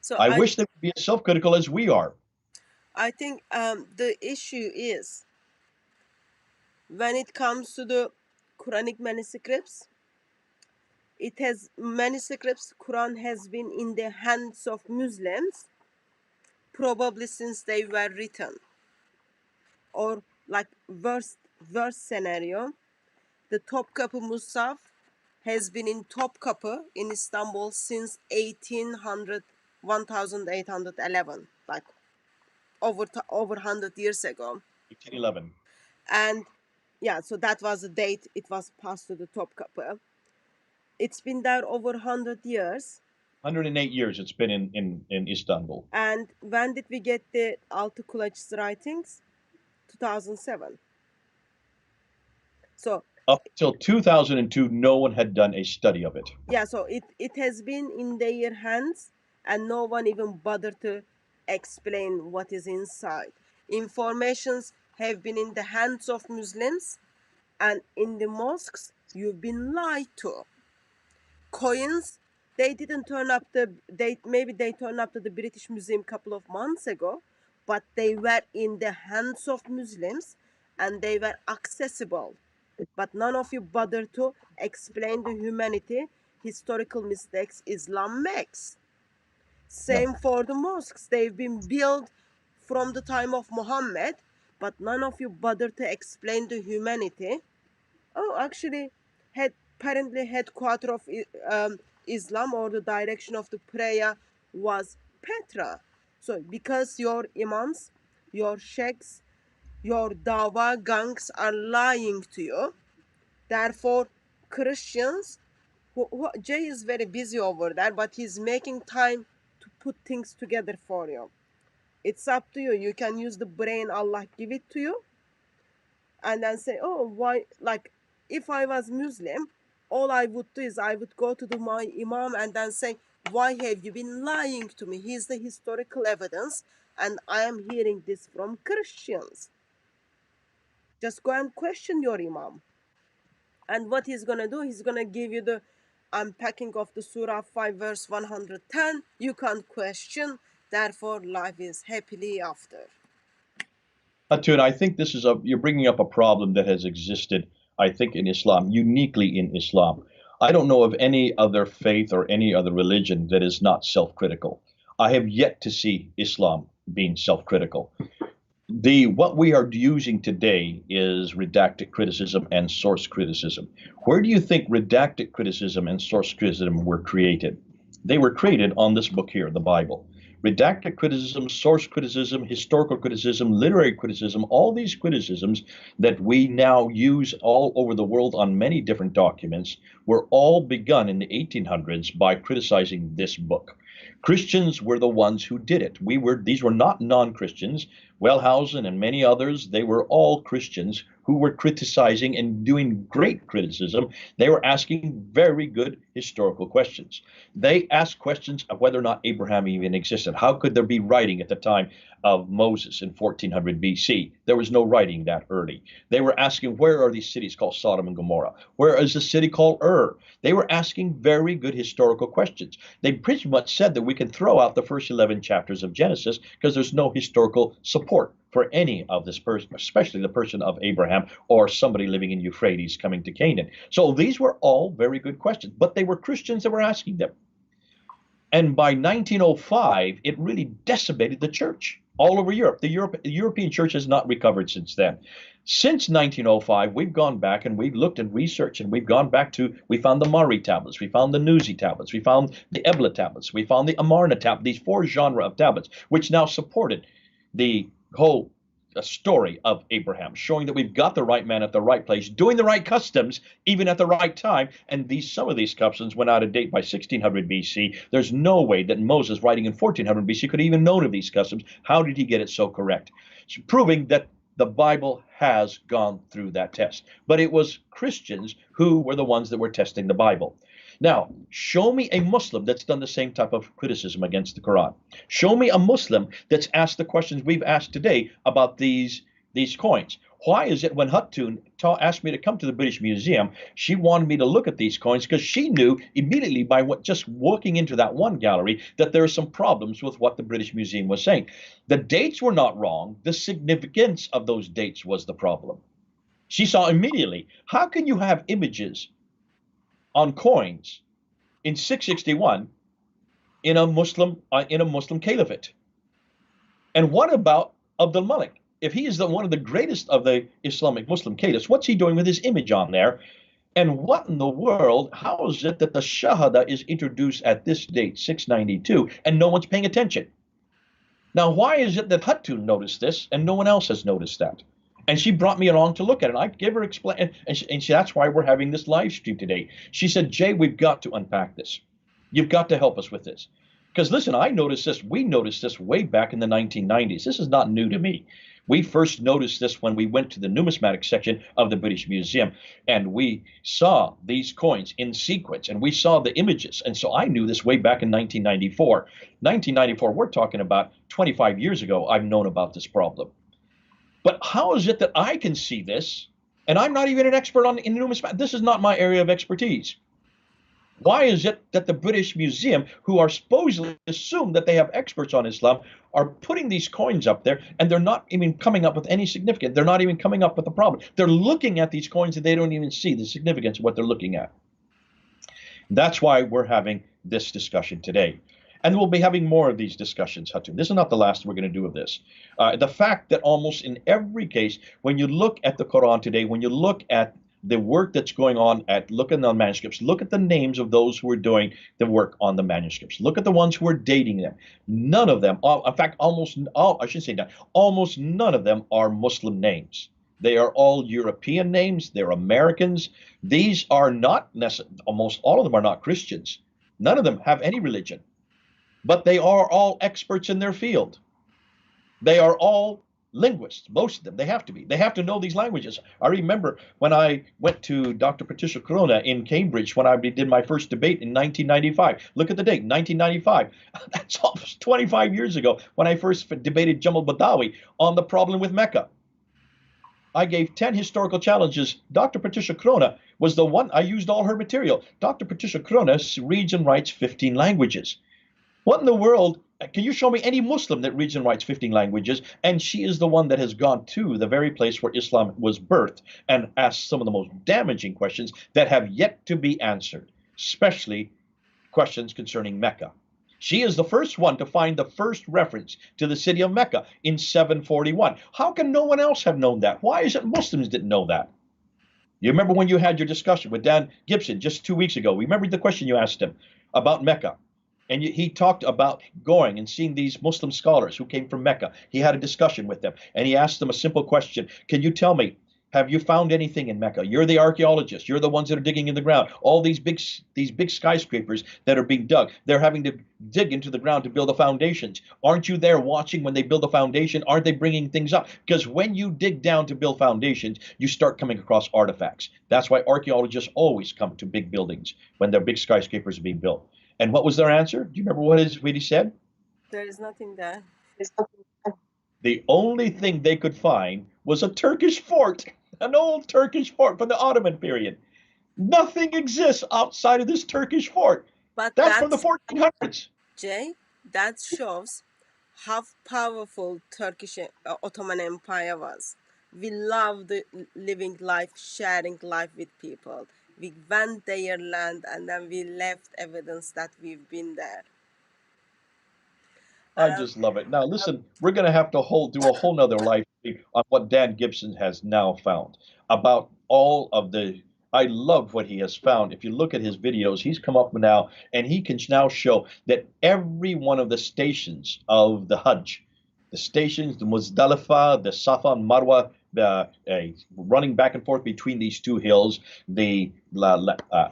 So I wish they would be as self-critical as we are. I think the issue is when it comes to the Quranic manuscripts, Quran has been in the hands of Muslims probably since they were written. Or like verse scenario, the Topkapı Musaf has been in Topkapı in Istanbul since 1811, like over 100 years ago. 1811. And yeah, so that was the date it was passed to the Topkapı. It's been there over 100 years. 108 years it's been in Istanbul. And when did we get the Altı Kulaç's writings? 2007. So up till 2002, no one had done a study of it. Yeah, so it has been in their hands, and no one even bothered to explain what is inside. Informations have been in the hands of Muslims, and in the mosques, you've been lied to. Coins, they didn't turn up maybe they turned up to the British Museum a couple of months ago, but they were in the hands of Muslims, and they were accessible. But none of you bothered to explain the humanity, historical mistakes Islam makes. Same for the mosques. They've been built from the time of Muhammad, but none of you bothered to explain the humanity. Oh, actually, apparently headquarter of Islam, or the direction of the prayer, was Petra. So because your imams, your sheikhs, your dawa gangs are lying to you, therefore Christians, Jay is very busy over there, but he's making time to put things together for you. It's up to you. You can use the brain Allah give it to you, and then say, oh, why, like, if I was Muslim, all I would do is I would go to my imam and then say, why have you been lying to me? Here's the historical evidence, and I am hearing this from Christians. Just go and question your imam. And what he's going to do, he's going to give you the unpacking of the Surah 5 verse 110. You can't question, therefore life is happily after. Atun, I think you're bringing up a problem that has existed, I think, in Islam, uniquely in Islam. I don't know of any other faith or any other religion that is not self-critical. I have yet to see Islam being self-critical. What we are using today is redacted criticism and source criticism. Where do you think redacted criticism and source criticism were created? They were created on this book here, the Bible. Redacted criticism, source criticism, historical criticism, literary criticism, all these criticisms that we now use all over the world on many different documents were all begun in the 1800s by criticizing this book. Christians were the ones who did it. These were not non-Christians. Wellhausen and many others, they were all Christians who were criticizing and doing great criticism. They were asking very good historical questions. They asked questions of whether or not Abraham even existed. How could there be writing at the time of Moses in 1400 BC? There was no writing that early. They were asking, where are these cities called Sodom and Gomorrah? Where is the city called Ur? They were asking very good historical questions. They pretty much said that we can throw out the first 11 chapters of Genesis because there's no historical support for any of this person, especially the person of Abraham or somebody living in Euphrates coming to Canaan. So these were all very good questions, but they were Christians that were asking them. And by 1905, it really decimated the church all over Europe. The European church has not recovered since then. Since 1905, we've gone back and we've looked and researched, and we found the Mari tablets, we found the Nuzi tablets, we found the Ebla tablets, we found the Amarna tablets, these four genre of tablets, which now supported the whole story of Abraham, showing that we've got the right man at the right place, doing the right customs, even at the right time. And some of these customs went out of date by 1600 BC. There's no way that Moses, writing in 1400 BC, could have even known of these customs. How did he get it so correct? So proving that the Bible has gone through that test. But it was Christians who were the ones that were testing the Bible. Now, show me a Muslim that's done the same type of criticism against the Quran. Show me a Muslim that's asked the questions we've asked today about these coins. Why is it when Hutun asked me to come to the British Museum, she wanted me to look at these coins because she knew immediately by just walking into that one gallery that there are some problems with what the British Museum was saying. The dates were not wrong. The significance of those dates was the problem. She saw immediately, how can you have images on coins in 661 in a Muslim caliphate? And what about Abdul Malik? If he is one of the greatest of the Islamic Muslim caliphs, what's he doing with his image on there? And what in the world, how is it that the Shahada is introduced at this date, 692, and no one's paying attention? Now, why is it that Hutun noticed this and no one else has noticed that? And she brought me along to look at it. And I gave her explain, and that's why we're having this live stream today. She said, Jay, we've got to unpack this. You've got to help us with this. Because listen, I noticed this. We noticed this way back in the 1990s. This is not new to me. We first noticed this when we went to the numismatic section of the British Museum, and we saw these coins in sequence, and we saw the images. And so I knew this way back in 1994. 1994, we're talking about 25 years ago, I've known about this problem. But how is it that I can see this, and I'm not even an expert in numismatics? This is not my area of expertise. Why is it that the British Museum, who are supposedly assumed that they have experts on Islam, are putting these coins up there, and they're not even coming up with any significance? They're not even coming up with a problem. They're looking at these coins and they don't even see the significance of what they're looking at. That's why we're having this discussion today. And we'll be having more of these discussions, Hatun. This is not the last we're going to do of this. The fact that almost in every case, when you look at the Quran today, when you look at the work that's going on looking on manuscripts, look at the names of those who are doing the work on the manuscripts. Look at the ones who are dating them. None of them, in fact, almost none of them are Muslim names. They are all European names. They're Americans. These are not necessarily, almost all of them are not Christians. None of them have any religion. But they are all experts in their field. They are all linguists, most of them. They have to be. They have to know these languages. I remember when I went to Dr. Patricia Corona in Cambridge when I did my first debate in 1995. Look at the date, 1995. That's almost 25 years ago when I first debated Jamal Badawi on the problem with Mecca. I gave 10 historical challenges. Dr. Patricia Corona was the one. I used all her material. Dr. Patricia Corona reads and writes 15 languages. What in the world? Can you show me any Muslim that reads and writes 15 languages? And she is the one that has gone to the very place where Islam was birthed and asked some of the most damaging questions that have yet to be answered, especially questions concerning Mecca. She is the first one to find the first reference to the city of Mecca in 741. How can no one else have known that? Why is it Muslims didn't know that? You remember when you had your discussion with Dan Gibson just 2 weeks ago? Remember the question you asked him about Mecca? And he talked about going and seeing these Muslim scholars who came from Mecca. He had a discussion with them, and he asked them a simple question. Can you tell me, Have you found anything in Mecca? You're the archaeologists. You're the ones that are digging in the ground. All these big skyscrapers that are being dug, they're having to dig into the ground to build the foundations. Aren't you there watching when they build the foundation? Aren't they bringing things up? Because when you dig down to build foundations, you start coming across artifacts. That's why archaeologists always come to big buildings when their big skyscrapers are being built. And what was their answer? Do you remember what he said? There is nothing there. The only thing they could find was a Turkish fort, an old Turkish fort from the Ottoman period. Nothing exists outside of this Turkish fort. But That's from the that's, 1400s. Jay, that shows how powerful Turkish Ottoman Empire was. We loved living life, sharing life with people. We went their land and then we left evidence that we've been there. I Um, just love it. Now, listen, we're going to have to do a whole nother live stream on what Dan Gibson has now found about all of the. I love what he has found. If you look at his videos, he's come up now and he can now show that every one of the stations of the Hajj, the stations, the Muzdalifah, the Safa and Marwa, running back and forth between these two hills, the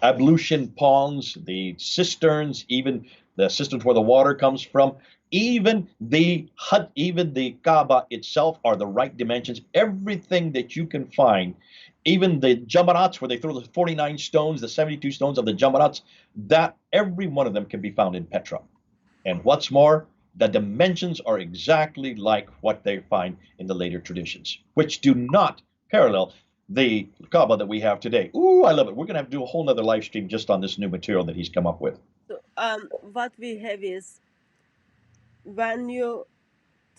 ablution ponds, the cisterns, even the cisterns where the water comes from, even the hut, even the Kaaba itself are the right dimensions. Everything that you can find, even the Jamarats where they throw the 49 stones, the 72 stones of the Jamarats, that every one of them can be found in Petra. And what's more, the dimensions are exactly like what they find in the later traditions, which do not parallel the Kaaba that we have today. Ooh, I love it. We're going to have to do a whole nother live stream just on this new material that he's come up with. so, what we have is when you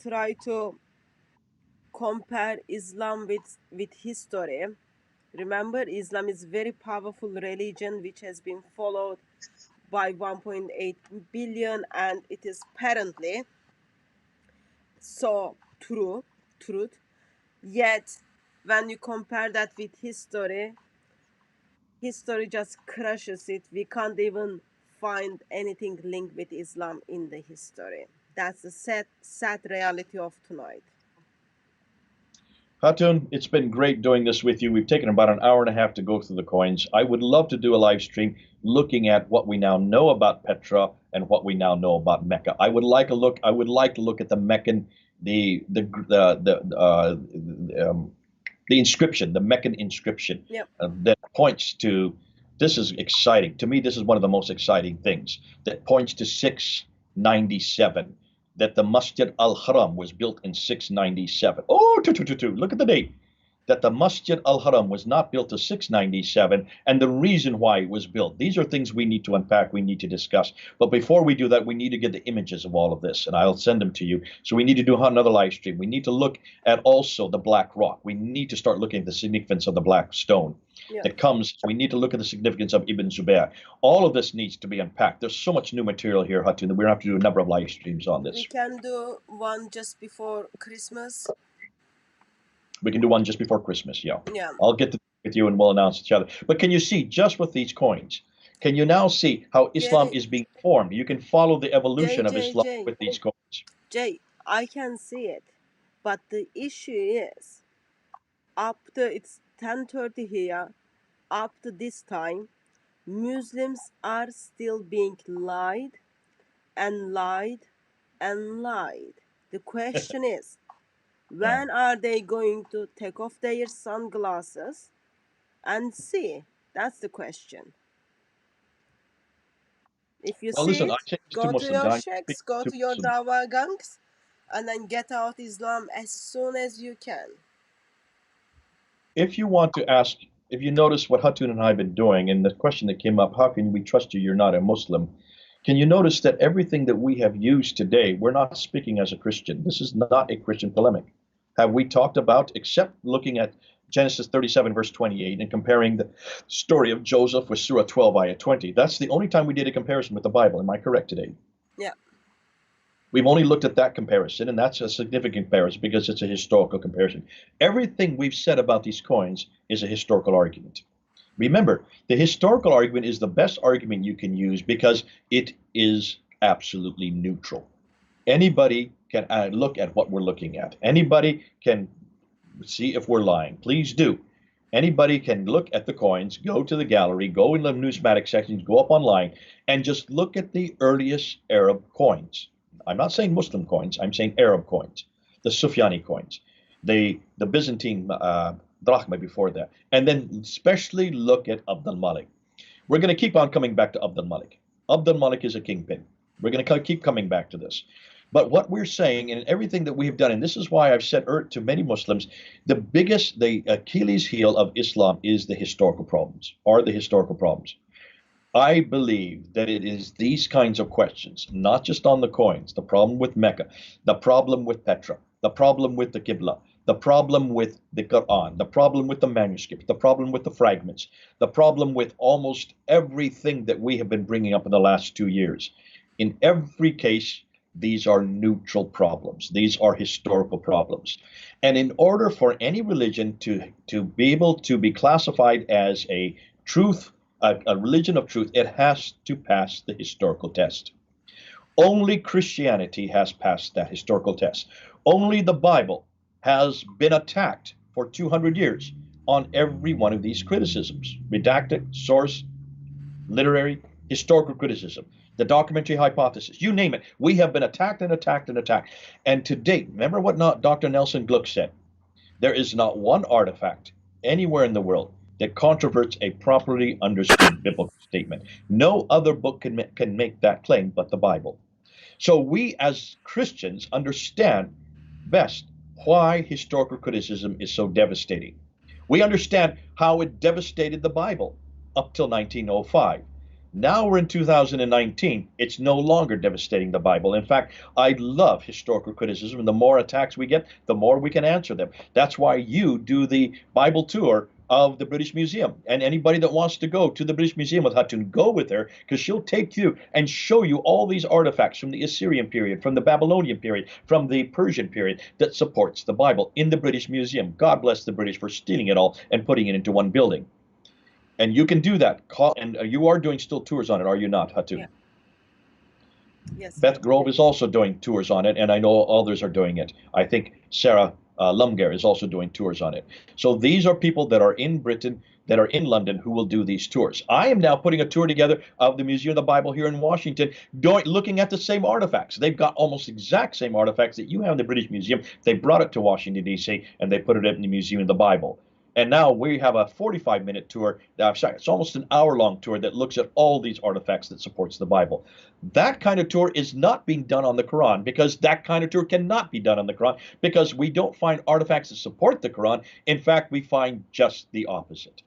try to compare Islam with history, remember Islam is very powerful religion which has been followed by 1.8 billion and it is apparently so truth. Yet when you compare that with history, history just crushes it. We can't even find anything linked with Islam in the history. That's the sad reality of tonight. Hatun, it's been great doing this with you. We've taken about an hour and a half to go through the coins. I would love to do a live stream looking at what we now know about Petra and what we now know about Mecca. I would like a look. I would like to look at the Meccan, the inscription, the Meccan inscription Yep. that points to. This is exciting to me. This is one of the most exciting things that points to 697. That the Masjid al-Haram was built in 697. Oh, look at the date. That the Masjid al-Haram was not built to 697 and the reason why it was built. These are things we need to unpack, we need to discuss. But before we do that, we need to get the images of all of this, and I'll send them to you. So we need to do another live stream. We need to look at also the black rock. We need to start looking at the significance of the black stone that comes. We need to look at the significance of Ibn Zubayr. All of this needs to be unpacked. There's so much new material here, Hatun, that we're going to have to do a number of live streams on this. We can do one just before Christmas. We can do one just before Christmas, yeah. Yeah. I'll get with you and we'll announce each other. But can you see, just with these coins, can you now see how Islam is being formed? You can follow the evolution of Islam with these coins. Jay, I can see it. But the issue is, up to it's 10:30 here, up to this time, Muslims are still being lied and lied and lied. The question is, when are they going to take off their sunglasses and see? That's the question. If you see listen, it, I change go to Muslims, your and sheikhs, go to your dawa gangs, and then get out Islam as soon as you can. If you want to ask, if you notice what Hatun and I have been doing, and the question that came up, how can we trust you? You're not a Muslim. Can you notice that everything that we have used today, we're not speaking as a Christian. This is not a Christian polemic. Have we talked about, except looking at Genesis 37, verse 28, and comparing the story of Joseph with Surah 12, ayah 20? That's the only time we did a comparison with the Bible. Am I correct today? Yeah. We've only looked at that comparison, and that's a significant comparison because it's a historical comparison. Everything we've said about these coins is a historical argument. Remember, the historical argument is the best argument you can use because it is absolutely neutral. Anybody can look at what we're looking at. Anybody can see if we're lying. Please do. Anybody can look at the coins, go to the gallery, go in the numismatic sections, go up online, and just look at the earliest Arab coins. I'm not saying Muslim coins, I'm saying Arab coins, the Sufyani coins, the Byzantine drachma before that. And then especially look at Abd al-Malik. We're going to keep on coming back to Abd al-Malik. Abd al-Malik is a kingpin. We're going to keep coming back to this. But what we're saying and everything that we have done, and this is why I've said to many Muslims, the Achilles heel of Islam is the historical problems, are the historical problems. I believe that it is these kinds of questions, not just on the coins, the problem with Mecca, the problem with Petra, the problem with the Qibla, the problem with the Quran, the problem with the manuscript, the problem with the fragments, the problem with almost everything that we have been bringing up in the last 2 years. In every case, these are neutral problems. These are historical problems. And in order for any religion to be able to be classified as a truth, a religion of truth, it has to pass the historical test. Only Christianity has passed that historical test. Only the Bible has been attacked for 200 years on every one of these criticisms: redacted, source, literary, historical criticism, the documentary hypothesis, you name it. We have been attacked and attacked and attacked. And to date, remember what Dr. Nelson Gluck said: there is not one artifact anywhere in the world that controverts a properly understood biblical statement. No other book can make that claim but the Bible. So we as Christians understand best why historical criticism is so devastating. We understand how it devastated the Bible up till 1905. Now we're in 2019. It's no longer devastating the Bible. In fact, I love historical criticism, and the more attacks we get, the more we can answer them. That's why you do the Bible tour of the British Museum. And anybody that wants to go to the British Museum with Hatun, go with her, because she'll take you and show you all these artifacts from the Assyrian period, from the Babylonian period, from the Persian period that supports the Bible in the British Museum. God bless the British for stealing it all and putting it into one building. And you can do that. And you are doing still tours on it, are you not, Hatun? Yeah. Yes. Beth Grove is also doing tours on it, and I know others are doing it. I think Sarah Lumger is also doing tours on it. So these are people that are in Britain, that are in London, who will do these tours. I am now putting a tour together of the Museum of the Bible here in Washington, looking at the same artifacts. They've got almost exact same artifacts that you have in the British Museum. They brought it to Washington, D.C., and they put it in the Museum of the Bible. And now we have a 45-minute tour. Sorry, it's almost an hour-long tour that looks at all these artifacts that supports the Bible. That kind of tour is not being done on the Quran, because that kind of tour cannot be done on the Quran, because we don't find artifacts that support the Quran. In fact, we find just the opposite.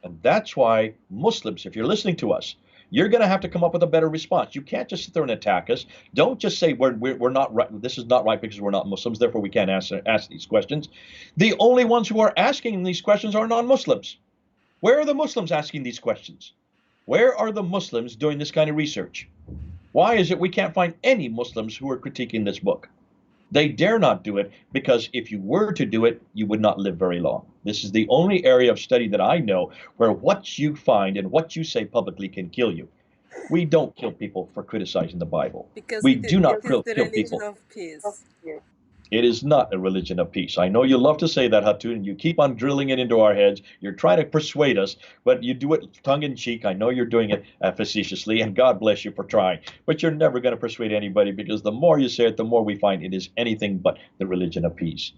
And that's why Muslims, if you're listening to us, you're going to have to come up with a better response. You can't just sit there and attack us. Don't just say we're not right. This is not right because we're not Muslims, therefore we can't ask these questions. The only ones who are asking these questions are non-Muslims. Where are the Muslims asking these questions? Where are the Muslims doing this kind of research? Why is it we can't find any Muslims who are critiquing this book? They dare not do it, because if you were to do it, you would not live very long. This is the only area of study that I know where what you find and what you say publicly can kill you. We don't kill people for criticizing the Bible. Because We it do not is the kill religion people. of peace. It is not a religion of peace. I know you love to say that, Hatun, and you keep on drilling it into our heads. You're trying to persuade us, but you do it tongue in cheek. I know you're doing it facetiously, and God bless you for trying. But you're never going to persuade anybody, because the more you say it, the more we find it is anything but the religion of peace.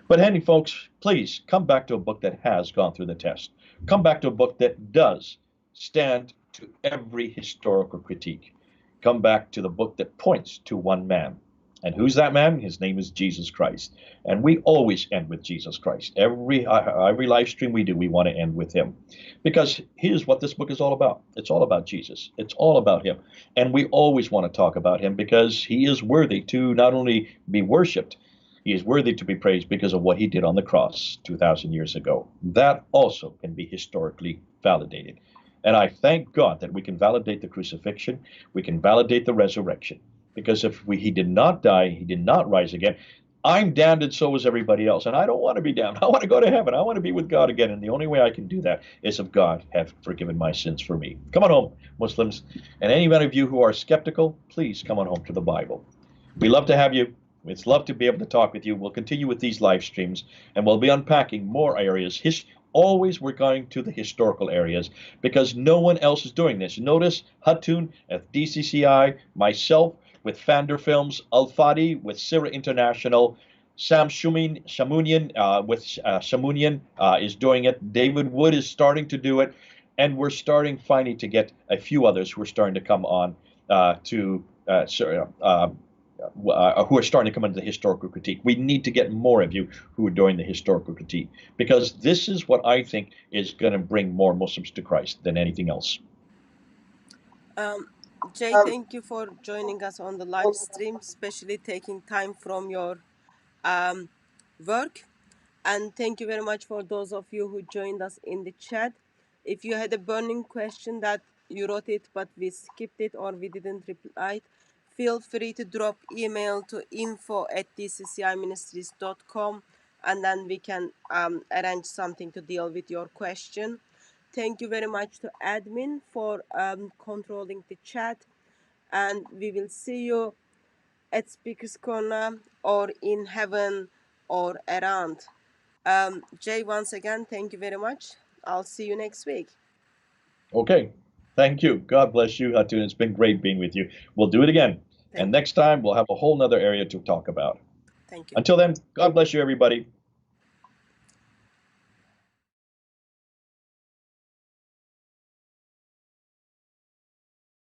But Henry, folks, please come back to a book that has gone through the test. Come back to a book that does stand to every historical critique. Come back to the book that points to one man. And who's that man? His name is Jesus Christ. And we always end with Jesus Christ. Every live stream we do, we want to end with him. Because here's what this book is all about. It's all about Jesus. It's all about him. And we always want to talk about him, because he is worthy to not only be worshiped, he is worthy to be praised because of what he did on the cross 2,000 years ago. That also can be historically validated. And I thank God that we can validate the crucifixion. We can validate the resurrection. Because if he did not die, he did not rise again, I'm damned and so is everybody else. And I don't want to be damned. I want to go to heaven. I want to be with God again. And the only way I can do that is if God have forgiven my sins for me. Come on home, Muslims. And any one of you who are skeptical, please come on home to the Bible. We love to have you. It's love to be able to talk with you. We'll continue with these live streams, and we'll be unpacking more areas, always we're going to the historical areas because no one else is doing this. Notice Hatun at DCCI, myself with Fander Films, Al Fadi with Sira International, Sam Shamunian with Shamunian is doing it. David Wood is starting to do it, and we're starting finally to get a few others who are starting to come on to who are starting to come into the historical critique. We need to get more of you who are doing the historical critique because this is what I think is going to bring more Muslims to Christ than anything else. Jay, thank you for joining us on the live stream, especially taking time from your um, work. And thank you very much for those of you who joined us in the chat. If you had a burning question that you wrote it but we skipped it or we didn't reply, feel free to drop email to info@dcciministries.com and then we can arrange something to deal with your question. Thank you very much to admin for controlling the chat, and we will see you at Speaker's Corner or in heaven or around. Jay, once again, thank you very much. I'll see you next week. Okay. Thank you. God bless you, Hatun. It's been great being with you. We'll do it again. And Thank you. next time, we'll have a whole nother area to talk about. Thank you. Until then, God bless you, everybody.